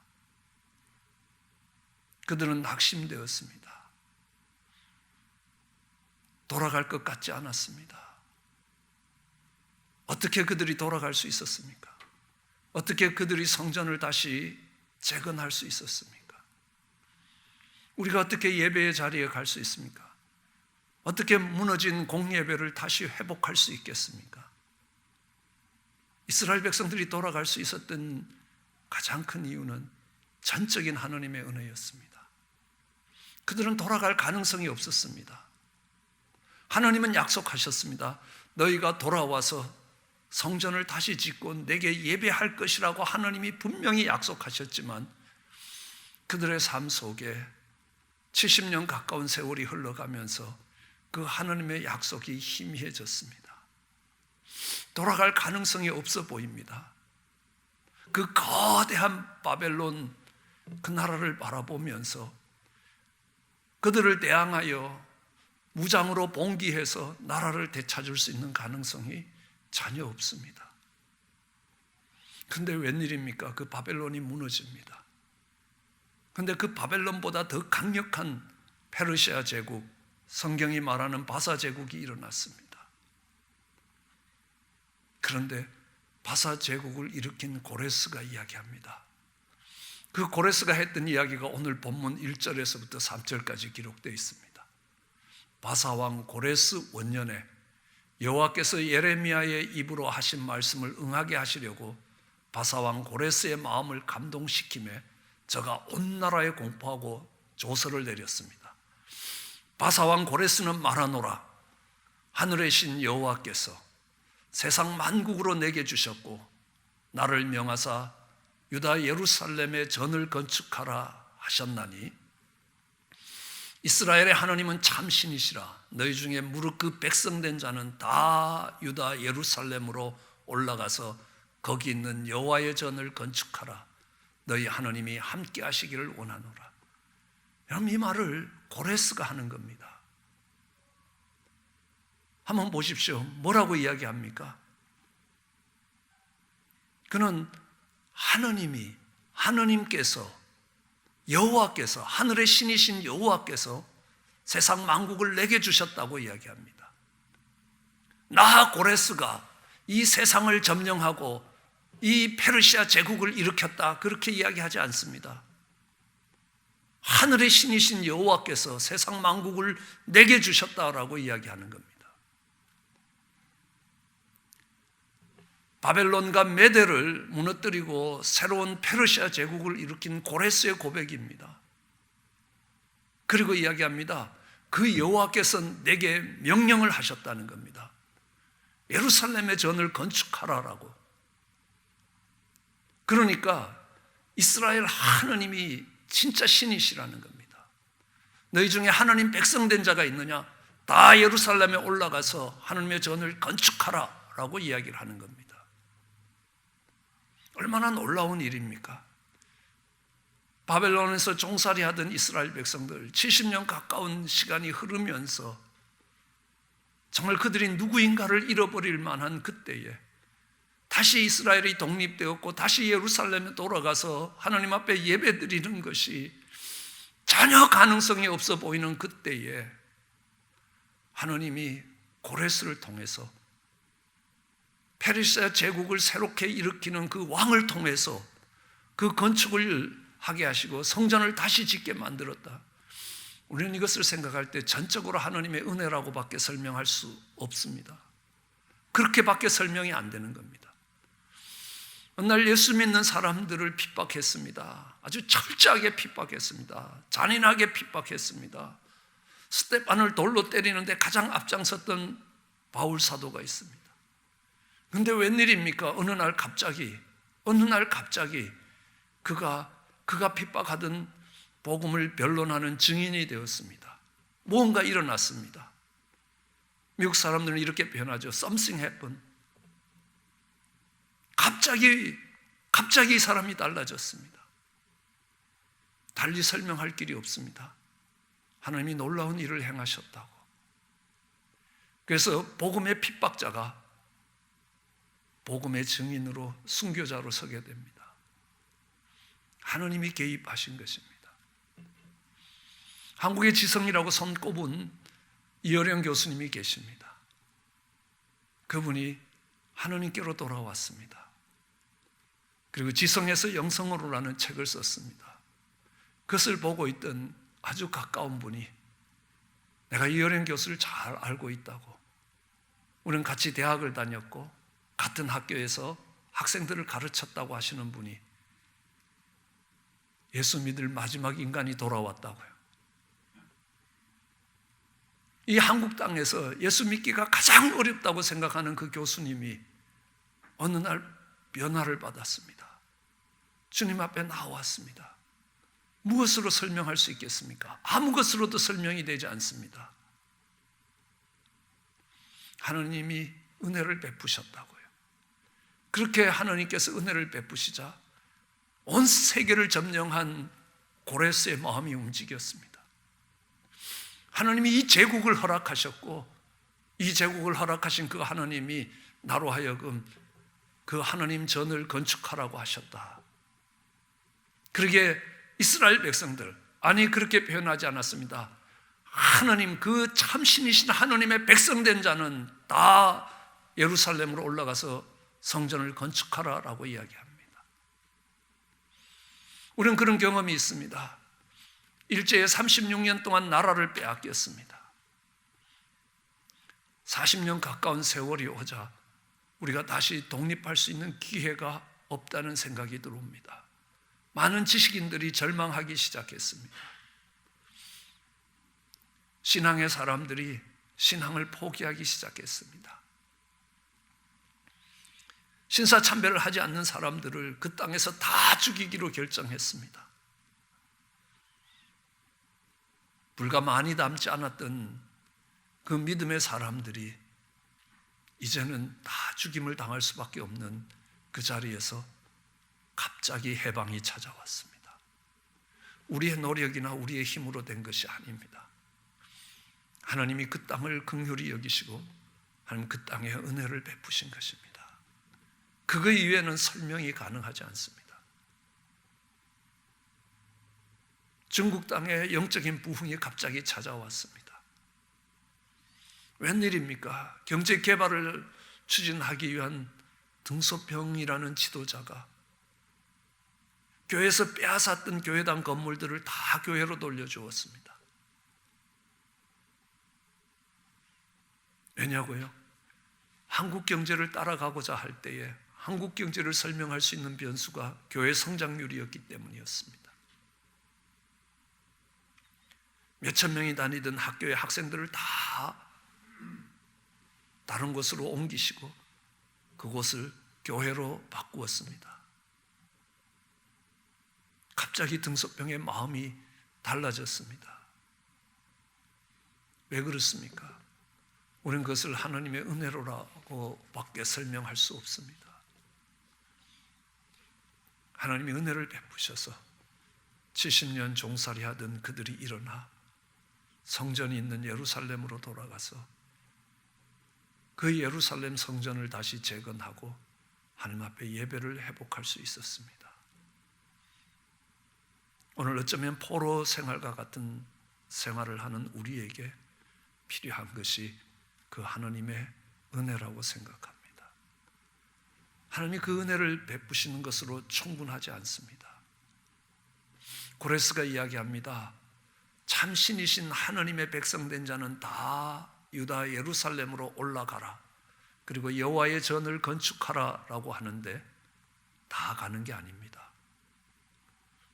그들은 낙심되었습니다. 돌아갈 것 같지 않았습니다. 어떻게 그들이 돌아갈 수 있었습니까? 어떻게 그들이 성전을 다시 재건할 수 있었습니까? 우리가 어떻게 예배의 자리에 갈 수 있습니까? 어떻게 무너진 공예배를 다시 회복할 수 있겠습니까? 이스라엘 백성들이 돌아갈 수 있었던 가장 큰 이유는 전적인 하나님의 은혜였습니다. 그들은 돌아갈 가능성이 없었습니다. 하나님은 약속하셨습니다. 너희가 돌아와서 성전을 다시 짓고 내게 예배할 것이라고 하나님이 분명히 약속하셨지만 그들의 삶 속에 70년 가까운 세월이 흘러가면서 그 하나님의 약속이 희미해졌습니다. 돌아갈 가능성이 없어 보입니다. 그 거대한 바벨론 그 나라를 바라보면서 그들을 대항하여 무장으로 봉기해서 나라를 되찾을 수 있는 가능성이 전혀 없습니다. 그런데 웬일입니까? 그 바벨론이 무너집니다. 그런데 그 바벨론보다 더 강력한 페르시아 제국, 성경이 말하는 바사 제국이 일어났습니다. 그런데 바사 제국을 일으킨 고레스가 이야기합니다. 그 고레스가 했던 이야기가 오늘 본문 1절에서부터 3절까지 기록되어 있습니다. 바사왕 고레스 원년에 여호와께서 예레미야의 입으로 하신 말씀을 응하게 하시려고 바사왕 고레스의 마음을 감동시키며 저가 온 나라에 공포하고 조서를 내렸습니다. 바사왕 고레스는 말하노라. 하늘의 신 여호와께서 세상 만국으로 내게 주셨고 나를 명하사 유다 예루살렘에 전을 건축하라 하셨나니 이스라엘의 하나님은 참 신이시라. 너희 중에 무릇 그 백성된 자는 다 유다 예루살렘으로 올라가서 거기 있는 여호와의 전을 건축하라. 너희 하나님이 함께 하시기를 원하노라. 여러분, 이 말을 고레스가 하는 겁니다. 한번 보십시오. 뭐라고 이야기합니까? 그는 하느님께서, 여호와께서, 하늘의 신이신 여호와께서 세상 만국을 내게 주셨다고 이야기합니다. 나 고레스가 이 세상을 점령하고 이 페르시아 제국을 일으켰다, 그렇게 이야기하지 않습니다. 하늘의 신이신 여호와께서 세상 만국을 내게 주셨다라고 이야기하는 겁니다. 바벨론과 메대를 무너뜨리고 새로운 페르시아 제국을 일으킨 고레스의 고백입니다. 그리고 이야기합니다. 그 여호와께서 내게 명령을 하셨다는 겁니다. 예루살렘의 전을 건축하라라고. 그러니까 이스라엘 하느님이 진짜 신이시라는 겁니다. 너희 중에 하나님 백성된 자가 있느냐? 다 예루살렘에 올라가서 하나님의 전을 건축하라라고 이야기를 하는 겁니다. 얼마나 놀라운 일입니까? 바벨론에서 종살이 하던 이스라엘 백성들 70년 가까운 시간이 흐르면서 정말 그들이 누구인가를 잃어버릴 만한 그때에 다시 이스라엘이 독립되었고 다시 예루살렘에 돌아가서 하나님 앞에 예배드리는 것이 전혀 가능성이 없어 보이는 그때에 하나님이 고레스를 통해서 페르시아 제국을 새롭게 일으키는 그 왕을 통해서 그 건축을 하게 하시고 성전을 다시 짓게 만들었다. 우리는 이것을 생각할 때 전적으로 하나님의 은혜라고밖에 설명할 수 없습니다. 그렇게밖에 설명이 안 되는 겁니다. 어느 날 예수 믿는 사람들을 핍박했습니다. 아주 철저하게 핍박했습니다. 잔인하게 핍박했습니다. 스데반을 돌로 때리는데 가장 앞장섰던 바울 사도가 있습니다. 근데 웬일입니까? 어느 날 갑자기 그가 핍박하던 복음을 변론하는 증인이 되었습니다. 무언가 일어났습니다. 미국 사람들은 이렇게 표현하죠. Something happened. 갑자기 이 사람이 달라졌습니다. 달리 설명할 길이 없습니다. 하나님이 놀라운 일을 행하셨다고. 그래서 복음의 핍박자가 복음의 증인으로, 순교자로 서게 됩니다. 하나님이 개입하신 것입니다. 한국의 지성이라고 손꼽은 이어령 교수님이 계십니다. 그분이 하나님께로 돌아왔습니다. 그리고 지성에서 영성으로라는 책을 썼습니다. 그것을 보고 있던 아주 가까운 분이 내가 이어령 교수를 잘 알고 있다고, 우리는 같이 대학을 다녔고 같은 학교에서 학생들을 가르쳤다고 하시는 분이 예수 믿을 마지막 인간이 돌아왔다고요. 이 한국 땅에서 예수 믿기가 가장 어렵다고 생각하는 그 교수님이 어느 날 변화를 받았습니다. 주님 앞에 나왔습니다. 무엇으로 설명할 수 있겠습니까? 아무 것으로도 설명이 되지 않습니다. 하나님이 은혜를 베푸셨다고요. 그렇게 하나님께서 은혜를 베푸시자 온 세계를 점령한 고레스의 마음이 움직였습니다. 하나님이 이 제국을 허락하셨고, 이 제국을 허락하신 그 하나님이 나로 하여금 그 하나님 전을 건축하라고 하셨다. 그러게 이스라엘 백성들, 아니 그렇게 표현하지 않았습니다. 하나님, 그 참신이신 하나님의 백성된 자는 다 예루살렘으로 올라가서 성전을 건축하라라고 이야기합니다. 우리는 그런 경험이 있습니다. 일제에 36년 동안 나라를 빼앗겼습니다. 40년 가까운 세월이 오자 우리가 다시 독립할 수 있는 기회가 없다는 생각이 들어옵니다. 많은 지식인들이 절망하기 시작했습니다. 신앙의 사람들이 신앙을 포기하기 시작했습니다. 신사참배를 하지 않는 사람들을 그 땅에서 다 죽이기로 결정했습니다. 불과 많이 남지 않았던 그 믿음의 사람들이 이제는 다 죽임을 당할 수밖에 없는 그 자리에서 갑자기 해방이 찾아왔습니다. 우리의 노력이나 우리의 힘으로 된 것이 아닙니다. 하나님이 그 땅을 긍휼히 여기시고 하나님 그 땅에 은혜를 베푸신 것입니다. 그거 이외에는 설명이 가능하지 않습니다. 중국 땅에 영적인 부흥이 갑자기 찾아왔습니다. 웬일입니까? 경제 개발을 추진하기 위한 등소평이라는 지도자가 교회에서 빼앗았던 교회당 건물들을 다 교회로 돌려주었습니다. 왜냐고요? 한국 경제를 따라가고자 할 때에 한국 경제를 설명할 수 있는 변수가 교회 성장률이었기 때문이었습니다. 몇천 명이 다니던 학교의 학생들을 다 다른 곳으로 옮기시고 그곳을 교회로 바꾸었습니다. 갑자기 등소평의 마음이 달라졌습니다. 왜 그렇습니까? 우리는 그것을 하나님의 은혜로라고 밖에 설명할 수 없습니다. 하나님이 은혜를 베푸셔서 70년 종살이 하던 그들이 일어나 성전이 있는 예루살렘으로 돌아가서 그 예루살렘 성전을 다시 재건하고 하나님 앞에 예배를 회복할 수 있었습니다. 오늘 어쩌면 포로 생활과 같은 생활을 하는 우리에게 필요한 것이 그 하나님의 은혜라고 생각합니다. 하나님이 그 은혜를 베푸시는 것으로 충분하지 않습니다. 고레스가 이야기합니다. 참 신이신 하나님의 백성된 자는 다 유다 예루살렘으로 올라가라. 그리고 여호와의 전을 건축하라라고 하는데 다 가는 게 아닙니다.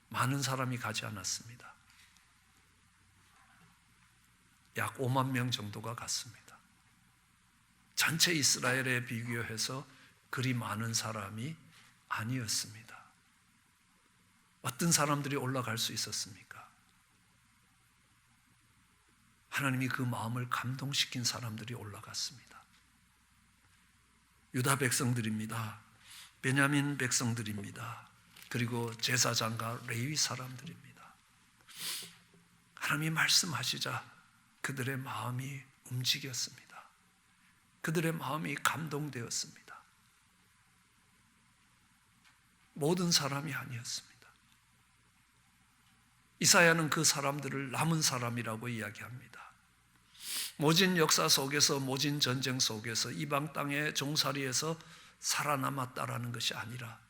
많은 사람이 가지 않았습니다. 약 5만 명 정도가 갔습니다. 전체 이스라엘에 비교해서 그리 많은 사람이 아니었습니다. 어떤 사람들이 올라갈 수 있었습니까? 하나님이 그 마음을 감동시킨 사람들이 올라갔습니다. 유다 백성들입니다. 베냐민 백성들입니다. 그리고 제사장과 레위 사람들입니다. 하나님이 말씀하시자 그들의 마음이 움직였습니다. 그들의 마음이 감동되었습니다. 모든 사람이 아니었습니다. 이사야는 그 사람들을 남은 사람이라고 이야기합니다. 모진 역사 속에서, 모진 전쟁 속에서, 이방 땅의 종살이에서 살아남았다라는 것이 아니라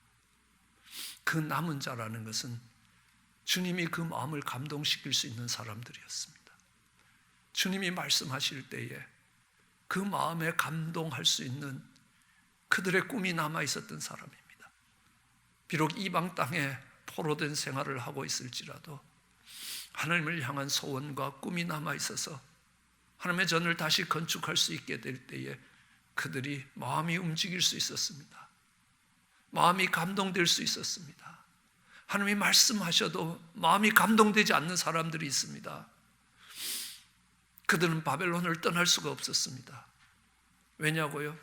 그 남은 자라는 것은 주님이 그 마음을 감동시킬 수 있는 사람들이었습니다. 주님이 말씀하실 때에 그 마음에 감동할 수 있는 그들의 꿈이 남아 있었던 사람입니다. 비록 이방 땅에 포로된 생활을 하고 있을지라도 하나님을 향한 소원과 꿈이 남아 있어서 하나님의 전을 다시 건축할 수 있게 될 때에 그들이 마음이 움직일 수 있었습니다. 마음이 감동될 수 있었습니다. 하나님이 말씀하셔도 마음이 감동되지 않는 사람들이 있습니다. 그들은 바벨론을 떠날 수가 없었습니다. 왜냐고요?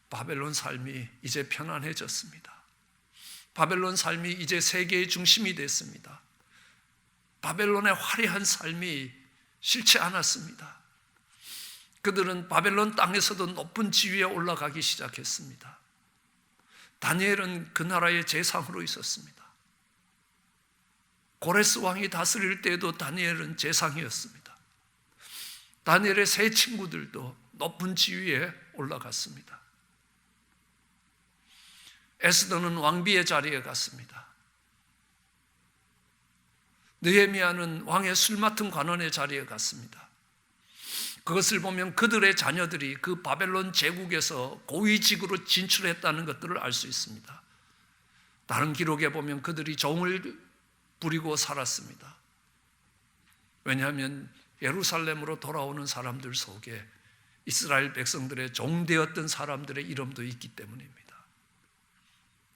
바벨론 삶이 이제 편안해졌습니다. 바벨론 삶이 이제 세계의 중심이 됐습니다. 바벨론의 화려한 삶이 싫지 않았습니다. 그들은 바벨론 땅에서도 높은 지위에 올라가기 시작했습니다. 다니엘은 그 나라의 재상으로 있었습니다. 고레스 왕이 다스릴 때에도 다니엘은 재상이었습니다. 다니엘의 세 친구들도 높은 지위에 올라갔습니다. 에스더는 왕비의 자리에 갔습니다. 느헤미야는 왕의 술 맡은 관원의 자리에 갔습니다. 그것을 보면 그들의 자녀들이 그 바벨론 제국에서 고위직으로 진출했다는 것들을 알 수 있습니다. 다른 기록에 보면 그들이 종을 부리고 살았습니다. 왜냐하면 예루살렘으로 돌아오는 사람들 속에 이스라엘 백성들의 종되었던 사람들의 이름도 있기 때문입니다.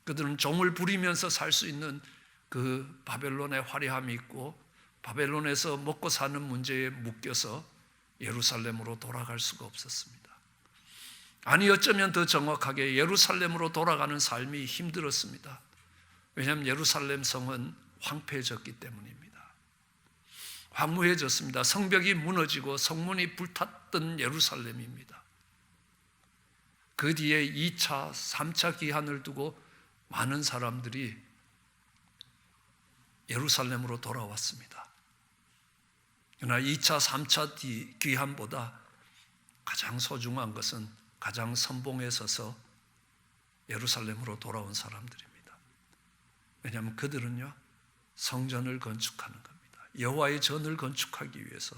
그들은 종을 부리면서 살 수 있는 그 바벨론의 화려함이 있고 바벨론에서 먹고 사는 문제에 묶여서 예루살렘으로 돌아갈 수가 없었습니다. 아니 어쩌면 더 정확하게 예루살렘으로 돌아가는 삶이 힘들었습니다. 왜냐하면 예루살렘 성은 황폐해졌기 때문입니다. 황무해졌습니다. 성벽이 무너지고 성문이 불탔던 예루살렘입니다. 그 뒤에 2차, 3차 기한을 두고 많은 사람들이 예루살렘으로 돌아왔습니다. 그러나 2차, 3차 기한보다 가장 소중한 것은 가장 선봉에 서서 예루살렘으로 돌아온 사람들입니다. 왜냐하면 그들은요, 성전을 건축하는 겁니다. 여호와의 전을 건축하기 위해서,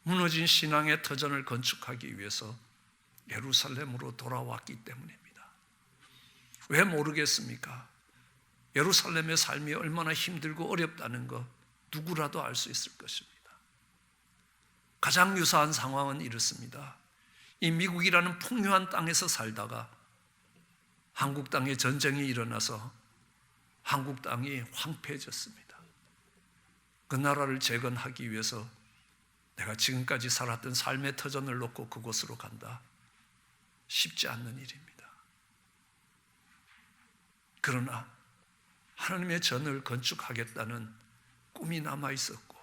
무너진 신앙의 터전을 건축하기 위해서 예루살렘으로 돌아왔기 때문입니다. 왜 모르겠습니까? 예루살렘의 삶이 얼마나 힘들고 어렵다는 거 누구라도 알 수 있을 것입니다. 가장 유사한 상황은 이렇습니다. 이 미국이라는 풍요한 땅에서 살다가 한국 땅에 전쟁이 일어나서 한국 땅이 황폐해졌습니다. 그 나라를 재건하기 위해서 내가 지금까지 살았던 삶의 터전을 놓고 그곳으로 간다. 쉽지 않는 일입니다. 그러나 하나님의 전을 건축하겠다는 꿈이 남아 있었고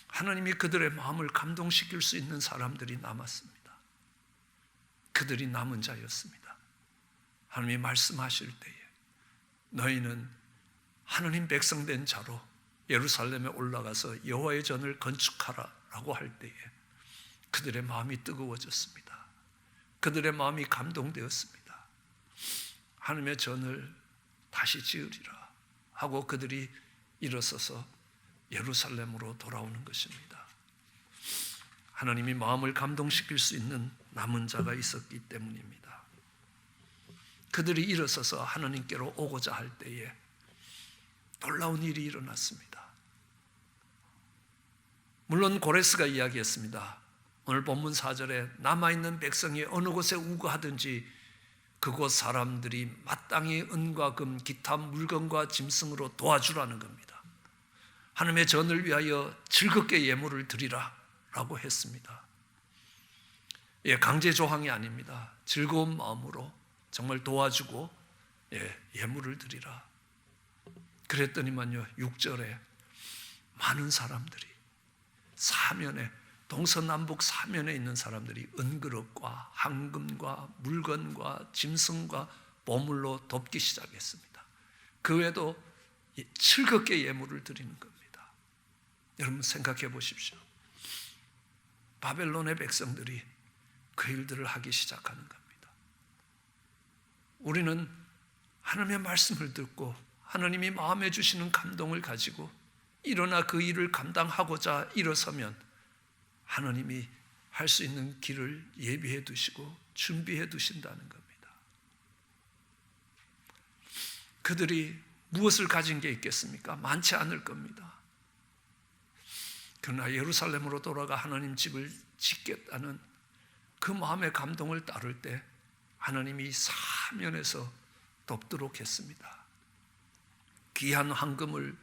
하나님이 그들의 마음을 감동시킬 수 있는 사람들이 남았습니다. 그들이 남은 자였습니다. 하나님이 말씀하실 때에 너희는 하나님 백성된 자로 예루살렘에 올라가서 여호와의 전을 건축하라 라고 할 때에 그들의 마음이 뜨거워졌습니다. 그들의 마음이 감동되었습니다. 하나님의 전을 다시 지으리라 하고 그들이 일어서서 예루살렘으로 돌아오는 것입니다. 하나님이 마음을 감동시킬 수 있는 남은 자가 있었기 때문입니다. 그들이 일어서서 하나님께로 오고자 할 때에 놀라운 일이 일어났습니다. 물론 고레스가 이야기했습니다. 오늘 본문 4절에 남아있는 백성이 어느 곳에 우거하든지 그곳 사람들이 마땅히 은과 금, 기타 물건과 짐승으로 도와주라는 겁니다. 하나님의 전을 위하여 즐겁게 예물을 드리라 라고 했습니다. 강제 조항이 아닙니다. 즐거운 마음으로 정말 도와주고 예물을 드리라. 그랬더니만요, 6절에 많은 사람들이 사면에, 동서남북 사면에 있는 사람들이 은그릇과 황금과 물건과 짐승과 보물로 돕기 시작했습니다. 그 외에도 즐겁게 예물을 드리는 겁니다. 여러분 생각해 보십시오. 바벨론의 백성들이 그 일들을 하기 시작하는 겁니다. 우리는 하나님의 말씀을 듣고 하나님이 마음에 주시는 감동을 가지고 일어나 그 일을 감당하고자 일어서면 하나님이 할 수 있는 길을 예비해 두시고 준비해 두신다는 겁니다. 그들이 무엇을 가진 게 있겠습니까? 많지 않을 겁니다. 그러나 예루살렘으로 돌아가 하나님 집을 짓겠다는 그 마음의 감동을 따를 때 하나님이 사면에서 돕도록 했습니다. 귀한 황금을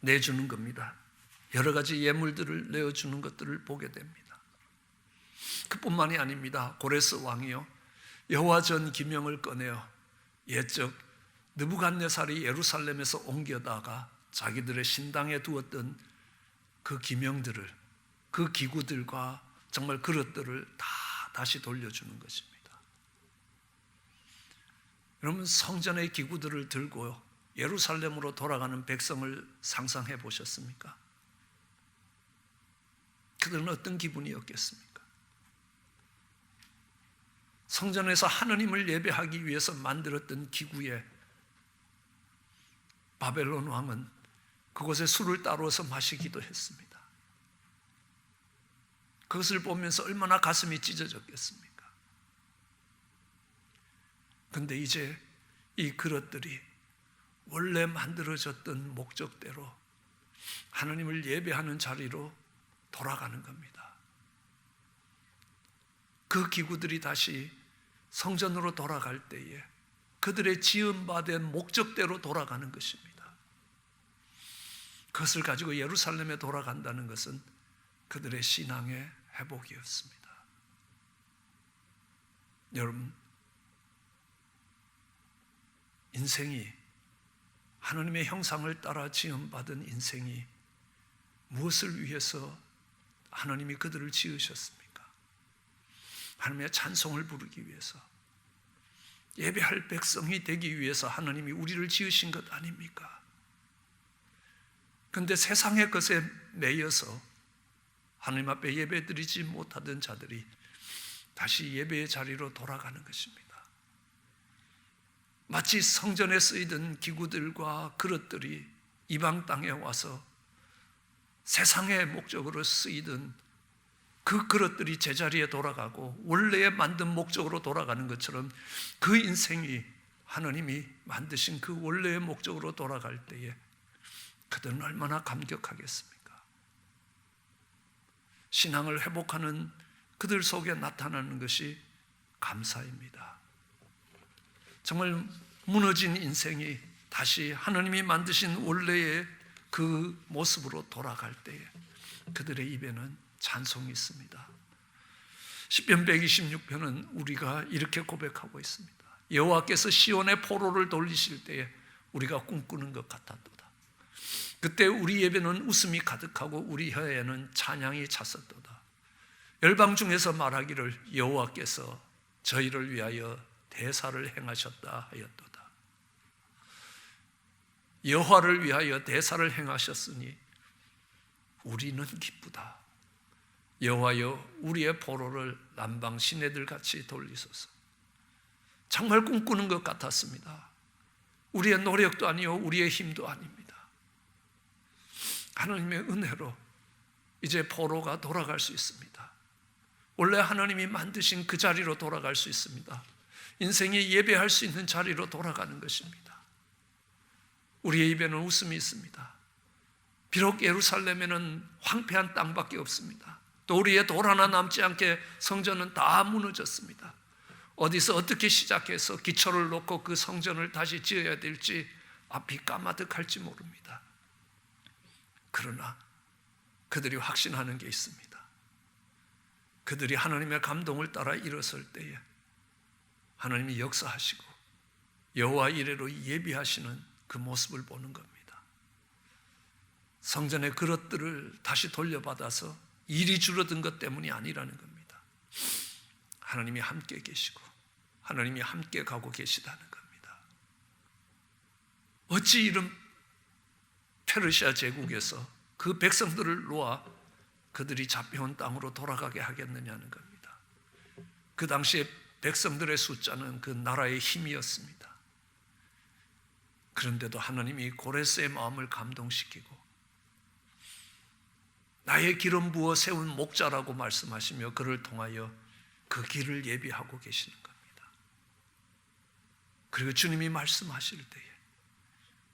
내주는 겁니다. 여러 가지 예물들을 내어주는 것들을 보게 됩니다. 그뿐만이 아닙니다. 고레스 왕이요, 여호와 전 기명을 꺼내어 옛적 느부갓네살이 예루살렘에서 옮겨다가 자기들의 신당에 두었던 그 기명들을, 그 기구들과 정말 그릇들을 다 다시 돌려주는 것입니다. 여러분, 성전의 기구들을 들고 예루살렘으로 돌아가는 백성을 상상해 보셨습니까? 그들은 어떤 기분이었겠습니까? 성전에서 하나님을 예배하기 위해서 만들었던 기구에 바벨론 왕은 그곳에 술을 따로서 마시기도 했습니다. 그것을 보면서 얼마나 가슴이 찢어졌겠습니까? 그런데 이제 이 그릇들이 원래 만들어졌던 목적대로 하나님을 예배하는 자리로 돌아가는 겁니다. 그 기구들이 다시 성전으로 돌아갈 때에 그들의 지음받은 목적대로 돌아가는 것입니다. 그것을 가지고 예루살렘에 돌아간다는 것은 그들의 신앙의 회복이었습니다. 여러분, 인생이 하나님의 형상을 따라 지음받은 인생이 무엇을 위해서 하나님이 그들을 지으셨습니까? 하나님의 찬송을 부르기 위해서, 예배할 백성이 되기 위해서 하나님이 우리를 지으신 것 아닙니까? 그런데 세상의 것에 매여서 하나님 앞에 예배드리지 못하던 자들이 다시 예배의 자리로 돌아가는 것입니다. 마치 성전에 쓰이던 기구들과 그릇들이 이방 땅에 와서 세상의 목적으로 쓰이던 그 그릇들이 제자리에 돌아가고 원래에 만든 목적으로 돌아가는 것처럼 그 인생이 하나님이 만드신 그 원래의 목적으로 돌아갈 때에 그들은 얼마나 감격하겠습니까? 신앙을 회복하는 그들 속에 나타나는 것이 감사입니다. 정말 무너진 인생이 다시 하나님이 만드신 원래의 그 모습으로 돌아갈 때에 그들의 입에는 찬송이 있습니다. 시편 126편은 우리가 이렇게 고백하고 있습니다. 여호와께서 시온의 포로를 돌리실 때에 우리가 꿈꾸는 것 같았도다. 그때 우리 입에는 웃음이 가득하고 우리 혀에는 찬양이 찼었도다. 열방 중에서 말하기를 여호와께서 저희를 위하여 대사를 행하셨다 하였도다. 여호와를 위하여 대사를 행하셨으니 우리는 기쁘다. 여호와여 우리의 포로를 남방 시내들 같이 돌리소서. 정말 꿈꾸는 것 같았습니다. 우리의 노력도 아니요 우리의 힘도 아닙니다. 하나님의 은혜로 이제 포로가 돌아갈 수 있습니다. 원래 하나님이 만드신 그 자리로 돌아갈 수 있습니다. 인생이 예배할 수 있는 자리로 돌아가는 것입니다. 우리의 입에는 웃음이 있습니다. 비록 예루살렘에는 황폐한 땅밖에 없습니다. 또 우리의 돌 하나 남지 않게 성전은 다 무너졌습니다. 어디서 어떻게 시작해서 기초를 놓고 그 성전을 다시 지어야 될지 앞이 까마득할지 모릅니다. 그러나 그들이 확신하는 게 있습니다. 그들이 하나님의 감동을 따라 일어설 때에 하나님이 역사하시고 여호와 이레로 예비하시는 그 모습을 보는 겁니다. 성전의 그릇들을 다시 돌려받아서 일이 줄어든 것 때문이 아니라는 겁니다. 하나님이 함께 계시고 하나님이 함께 가고 계시다는 겁니다. 어찌 이런 페르시아 제국에서 그 백성들을 놓아 그들이 잡혀온 땅으로 돌아가게 하겠느냐는 겁니다. 그 당시에 백성들의 숫자는 그 나라의 힘이었습니다. 그런데도 하나님이 고레스의 마음을 감동시키고 나의 기름 부어 세운 목자라고 말씀하시며 그를 통하여 그 길을 예비하고 계시는 겁니다. 그리고 주님이 말씀하실 때에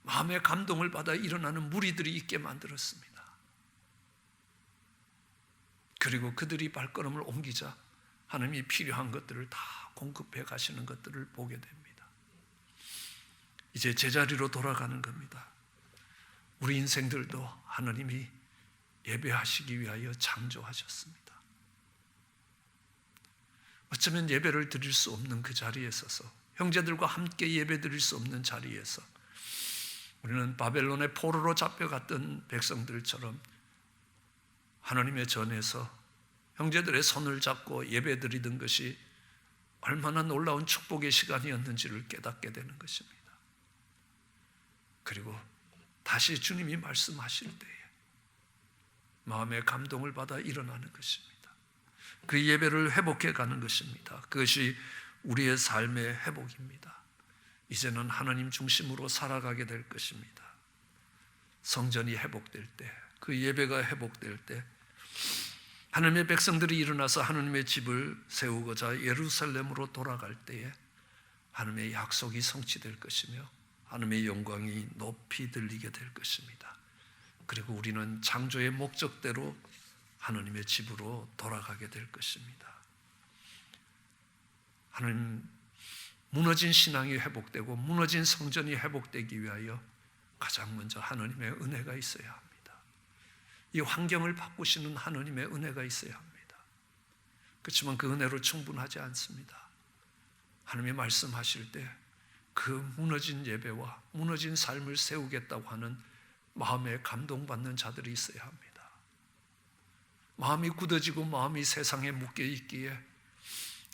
마음의 감동을 받아 일어나는 무리들이 있게 만들었습니다. 그리고 그들이 발걸음을 옮기자 하나님이 필요한 것들을 다 공급해 가시는 것들을 보게 됩니다. 이제 제자리로 돌아가는 겁니다. 우리 인생들도 하나님이 예배하시기 위하여 창조하셨습니다. 어쩌면 예배를 드릴 수 없는 그 자리에 서서 형제들과 함께 예배 드릴 수 없는 자리에서 우리는 바벨론의 포로로 잡혀갔던 백성들처럼 하나님의 전에서 형제들의 손을 잡고 예배 드리던 것이 얼마나 놀라운 축복의 시간이었는지를 깨닫게 되는 것입니다. 그리고 다시 주님이 말씀하실 때에 마음의 감동을 받아 일어나는 것입니다. 그 예배를 회복해 가는 것입니다. 그것이 우리의 삶의 회복입니다. 이제는 하나님 중심으로 살아가게 될 것입니다. 성전이 회복될 때, 그 예배가 회복될 때 하나님의 백성들이 일어나서 하나님의 집을 세우고자 예루살렘으로 돌아갈 때에 하나님의 약속이 성취될 것이며 하나님의 영광이 높이 들리게 될 것입니다. 그리고 우리는 창조의 목적대로 하나님의 집으로 돌아가게 될 것입니다. 하나님, 무너진 신앙이 회복되고 무너진 성전이 회복되기 위하여 가장 먼저 하나님의 은혜가 있어야 합니다. 이 환경을 바꾸시는 하나님의 은혜가 있어야 합니다. 그렇지만 그 은혜로 충분하지 않습니다. 하나님이 말씀하실 때 그 무너진 예배와 무너진 삶을 세우겠다고 하는 마음에 감동받는 자들이 있어야 합니다. 마음이 굳어지고 마음이 세상에 묶여 있기에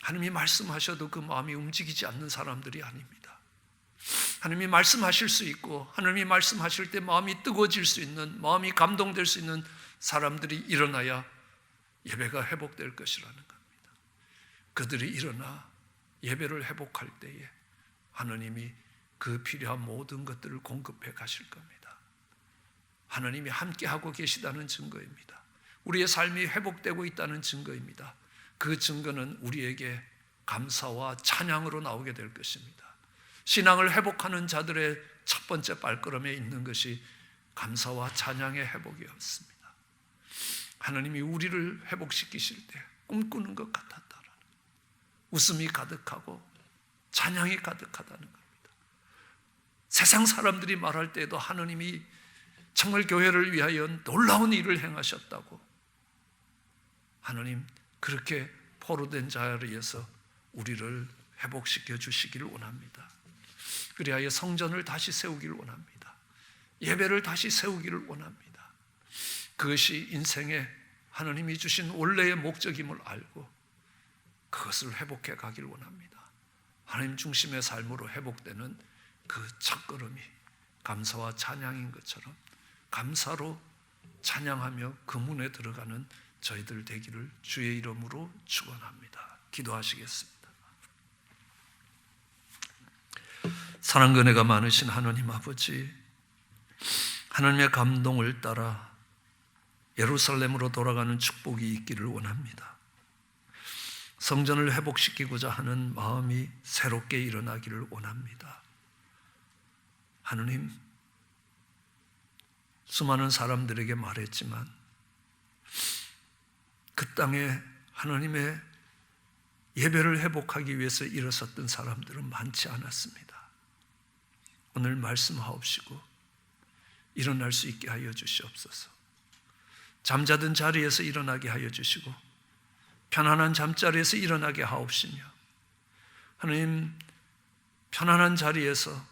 하나님이 말씀하셔도 그 마음이 움직이지 않는 사람들이 아닙니다. 하나님이 말씀하실 수 있고 하나님이 말씀하실 때 마음이 뜨거워질 수 있는, 마음이 감동될 수 있는 사람들이 일어나야 예배가 회복될 것이라는 겁니다. 그들이 일어나 예배를 회복할 때에 하나님이 그 필요한 모든 것들을 공급해 가실 겁니다. 하나님이 함께하고 계시다는 증거입니다. 우리의 삶이 회복되고 있다는 증거입니다. 그 증거는 우리에게 감사와 찬양으로 나오게 될 것입니다. 신앙을 회복하는 자들의 첫 번째 발걸음에 있는 것이 감사와 찬양의 회복이었습니다. 하나님이 우리를 회복시키실 때 꿈꾸는 것 같았다라는, 웃음이 가득하고 찬양이 가득하다는 겁니다. 세상 사람들이 말할 때에도 하나님이 정말 교회를 위하여 놀라운 일을 행하셨다고, 하나님 그렇게 포로된 자리에서 우리를 회복시켜 주시기를 원합니다. 그리하여 성전을 다시 세우기를 원합니다. 예배를 다시 세우기를 원합니다. 그것이 인생에 하나님이 주신 원래의 목적임을 알고 그것을 회복해 가기를 원합니다. 하나님 중심의 삶으로 회복되는 그 첫걸음이 감사와 찬양인 것처럼 감사로 찬양하며 그 문에 들어가는 저희들 되기를 주의 이름으로 축원합니다. 기도하시겠습니다. 사랑과 은혜가 많으신 하나님 아버지, 하나님의 감동을 따라 예루살렘으로 돌아가는 축복이 있기를 원합니다. 성전을 회복시키고자 하는 마음이 새롭게 일어나기를 원합니다. 하나님, 수많은 사람들에게 말했지만 그 땅에 하나님의 예배를 회복하기 위해서 일어섰던 사람들은 많지 않았습니다. 오늘 말씀하옵시고 일어날 수 있게 하여 주시옵소서. 잠자던 자리에서 일어나게 하여 주시고 편안한 잠자리에서 일어나게 하옵시며, 하나님 편안한 자리에서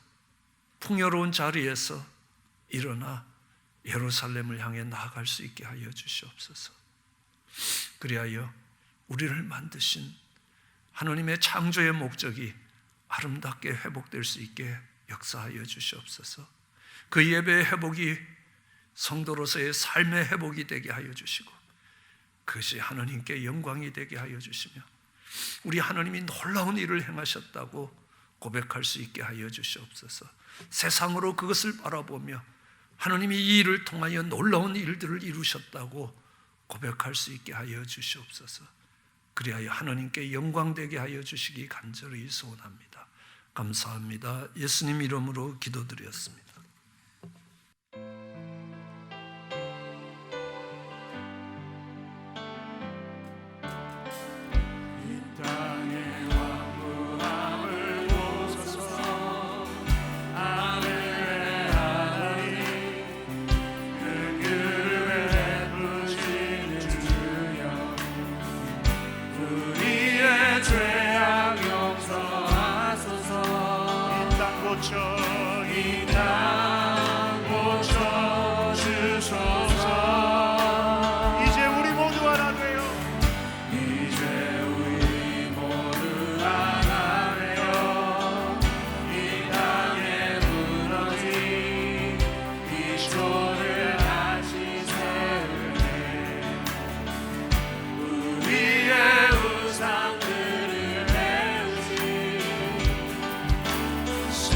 풍요로운 자리에서 일어나 예루살렘을 향해 나아갈 수 있게 하여 주시옵소서. 그리하여 우리를 만드신 하나님의 창조의 목적이 아름답게 회복될 수 있게 역사하여 주시옵소서. 그 예배의 회복이 성도로서의 삶의 회복이 되게 하여 주시고 그것이 하나님께 영광이 되게 하여 주시며 우리 하나님이 놀라운 일을 행하셨다고 고백할 수 있게 하여 주시옵소서. 세상으로 그것을 바라보며 하나님이 이 일을 통하여 놀라운 일들을 이루셨다고 고백할 수 있게 하여 주시옵소서. 그리하여 하나님께 영광되게 하여 주시기 간절히 소원합니다. 감사합니다. 예수님 이름으로 기도드렸습니다.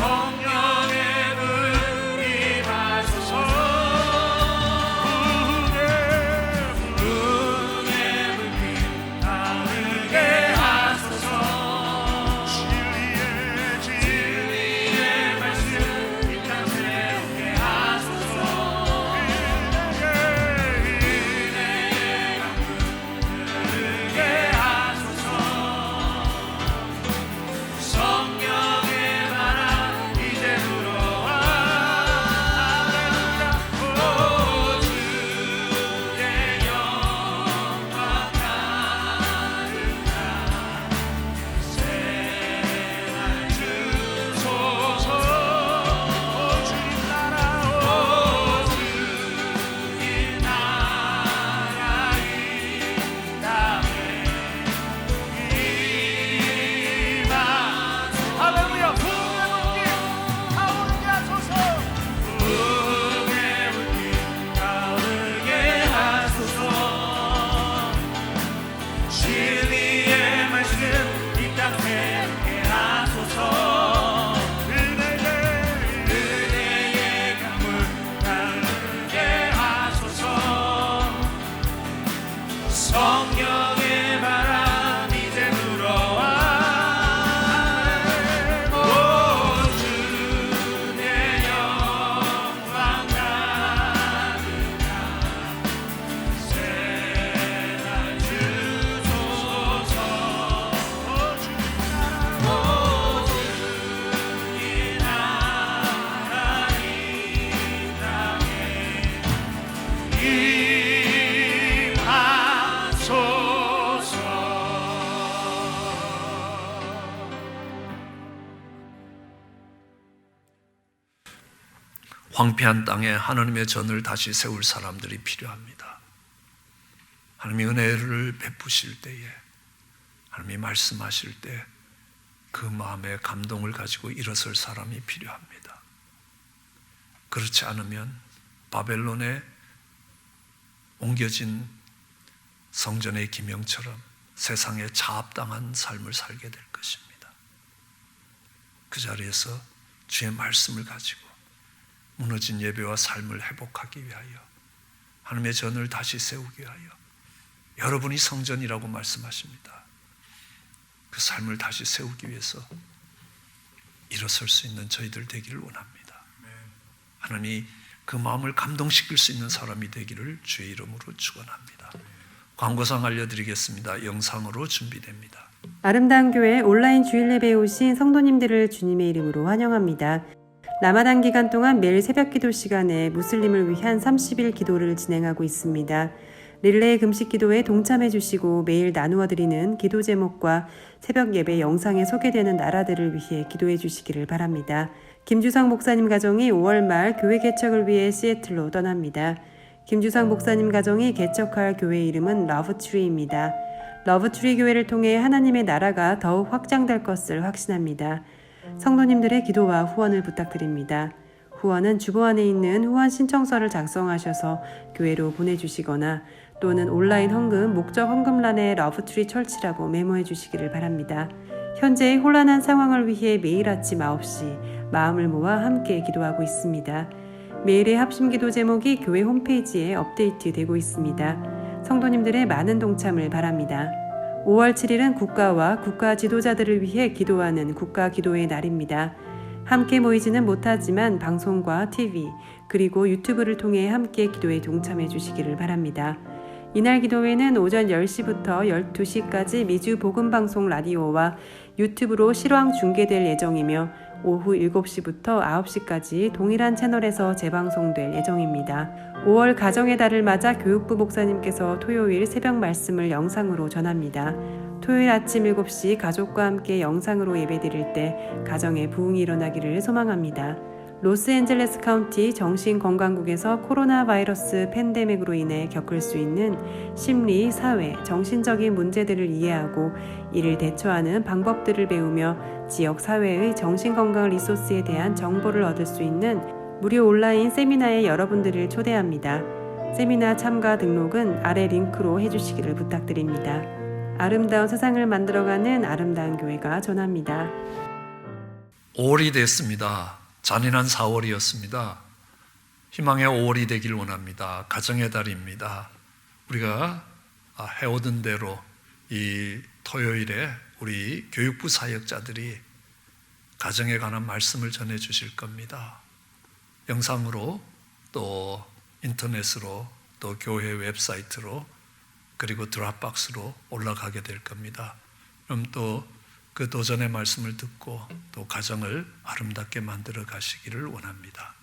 성령의 불 황폐한 땅에 하나님의 전을 다시 세울 사람들이 필요합니다. 하나님의 은혜를 베푸실 때에, 하나님이 말씀하실 때 그 마음에 감동을 가지고 일어설 사람이 필요합니다. 그렇지 않으면 바벨론에 옮겨진 성전의 기명처럼 세상에 차압당한 삶을 살게 될 것입니다. 그 자리에서 주의 말씀을 가지고 무너진 예배와 삶을 회복하기 위하여, 하나님의 전을 다시 세우기 위하여, 여러분이 성전이라고 말씀하십니다. 그 삶을 다시 세우기 위해서 일어설 수 있는 저희들 되기를 원합니다. 하나님 그 마음을 감동시킬 수 있는 사람이 되기를 주의 이름으로 축원합니다. 광고상 알려드리겠습니다. 영상으로 준비됩니다. 아름다운 교회 온라인 주일 예배에 오신 성도님들을 주님의 이름으로 환영합니다. 라마단 기간 동안 매일 새벽 기도 시간에 무슬림을 위한 30일 기도를 진행하고 있습니다. 릴레이 금식 기도에 동참해 주시고 매일 나누어 드리는 기도 제목과 새벽 예배 영상에 소개되는 나라들을 위해 기도해 주시기를 바랍니다. 김주성 목사님 가정이 5월 말 교회 개척을 위해 시애틀로 떠납니다. 김주성 목사님 가정이 개척할 교회 이름은 러브트리입니다. 러브트리 교회를 통해 하나님의 나라가 더욱 확장될 것을 확신합니다. 성도님들의 기도와 후원을 부탁드립니다. 후원은 주보 안에 있는 후원 신청서를 작성하셔서 교회로 보내주시거나 또는 온라인 헌금 목적 헌금란에 러브트리 철치라고 메모해 주시기를 바랍니다. 현재의 혼란한 상황을 위해 매일 아침 9시 마음을 모아 함께 기도하고 있습니다. 매일의 합심기도 제목이 교회 홈페이지에 업데이트되고 있습니다. 성도님들의 많은 동참을 바랍니다. 5월 7일은 국가와 국가 지도자들을 위해 기도하는 국가기도의 날입니다. 함께 모이지는 못하지만 방송과 TV 그리고 유튜브를 통해 함께 기도에 동참해 주시기를 바랍니다. 이날 기도회는 오전 10시부터 12시까지 미주 복음방송 라디오와 유튜브로 실황 중계될 예정이며 오후 7시부터 9시까지 동일한 채널에서 재방송될 예정입니다. 5월 가정의 달을 맞아 교육부 목사님께서 토요일 새벽 말씀을 영상으로 전합니다. 토요일 아침 7시 가족과 함께 영상으로 예배드릴 때 가정의 부흥이 일어나기를 소망합니다. 로스앤젤레스 카운티 정신건강국에서 코로나 바이러스 팬데믹으로 인해 겪을 수 있는 심리, 사회, 정신적인 문제들을 이해하고 이를 대처하는 방법들을 배우며 지역 사회의 정신건강 리소스에 대한 정보를 얻을 수 있는 무료 온라인 세미나에 여러분들을 초대합니다. 세미나 참가 등록은 아래 링크로 해주시기를 부탁드립니다. 아름다운 세상을 만들어가는 아름다운 교회가 전합니다. 5월이 됐습니다. 잔인한 4월이었습니다. 희망의 5월이 되길 원합니다. 가정의 달입니다. 우리가 해오던 대로 이 토요일에 우리 교육부 사역자들이 가정에 관한 말씀을 전해 주실 겁니다. 영상으로 또 인터넷으로 또 교회 웹사이트로 그리고 드랍박스로 올라가게 될 겁니다. 그럼 또 그 도전의 말씀을 듣고 또 가정을 아름답게 만들어 가시기를 원합니다.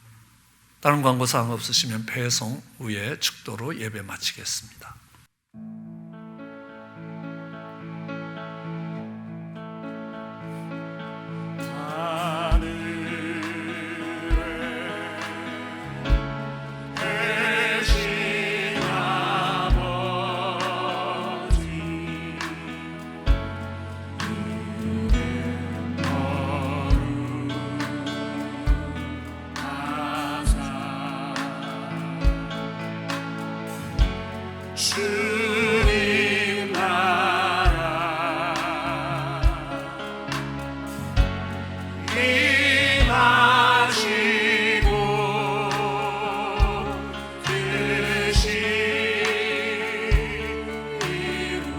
다른 광고사항 없으시면 배송 후에 축도로 예배 마치겠습니다. 주님 나라 임하시고 뜻이 이루어지니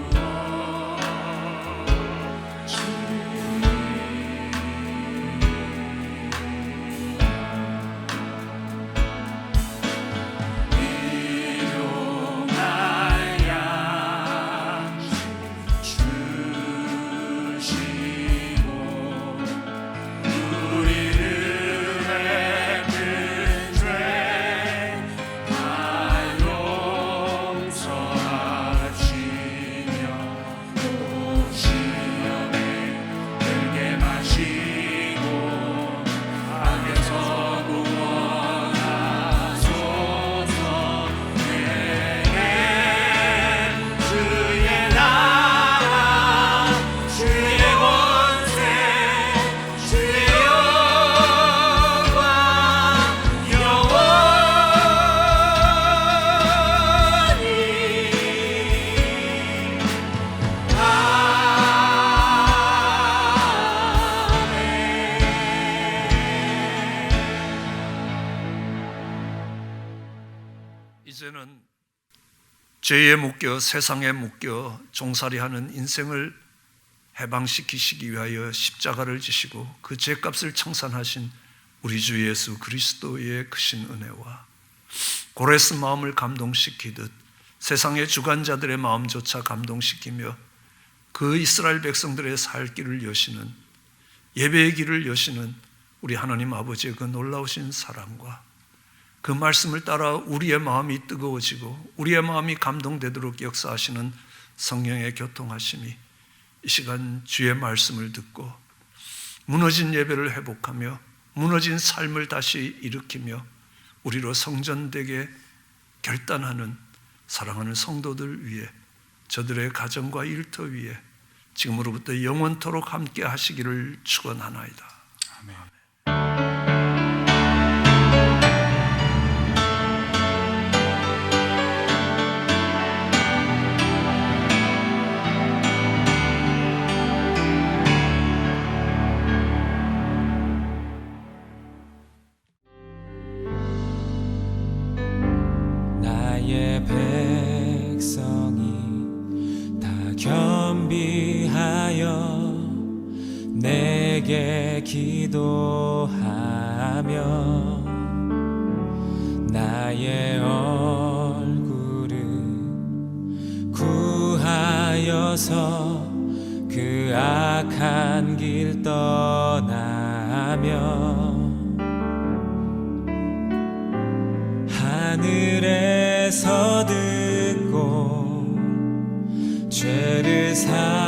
이제는 죄에 묶여 세상에 묶여 종살이하는 인생을 해방시키시기 위하여 십자가를 지시고 그 죄값을 청산하신 우리 주 예수 그리스도의 크신 은혜와 고레스 마음을 감동시키듯 세상의 주관자들의 마음조차 감동시키며 그 이스라엘 백성들의 살 길을 여시는 예배의 길을 여시는 우리 하나님 아버지의 그 놀라우신 사랑과 그 말씀을 따라 우리의 마음이 뜨거워지고 우리의 마음이 감동되도록 역사하시는 성령의 교통하심이 이 시간 주의 말씀을 듣고 무너진 예배를 회복하며 무너진 삶을 다시 일으키며 우리로 성전되게 결단하는 사랑하는 성도들 위해 저들의 가정과 일터 위에 지금으로부터 영원토록 함께 하시기를 축원하나이다. 아멘. 나의 백성이 다 겸비하여 내게 기도하며 나의 얼굴을 구하여서 그 악한 길 떠나며 하늘에서 듣고 죄를 사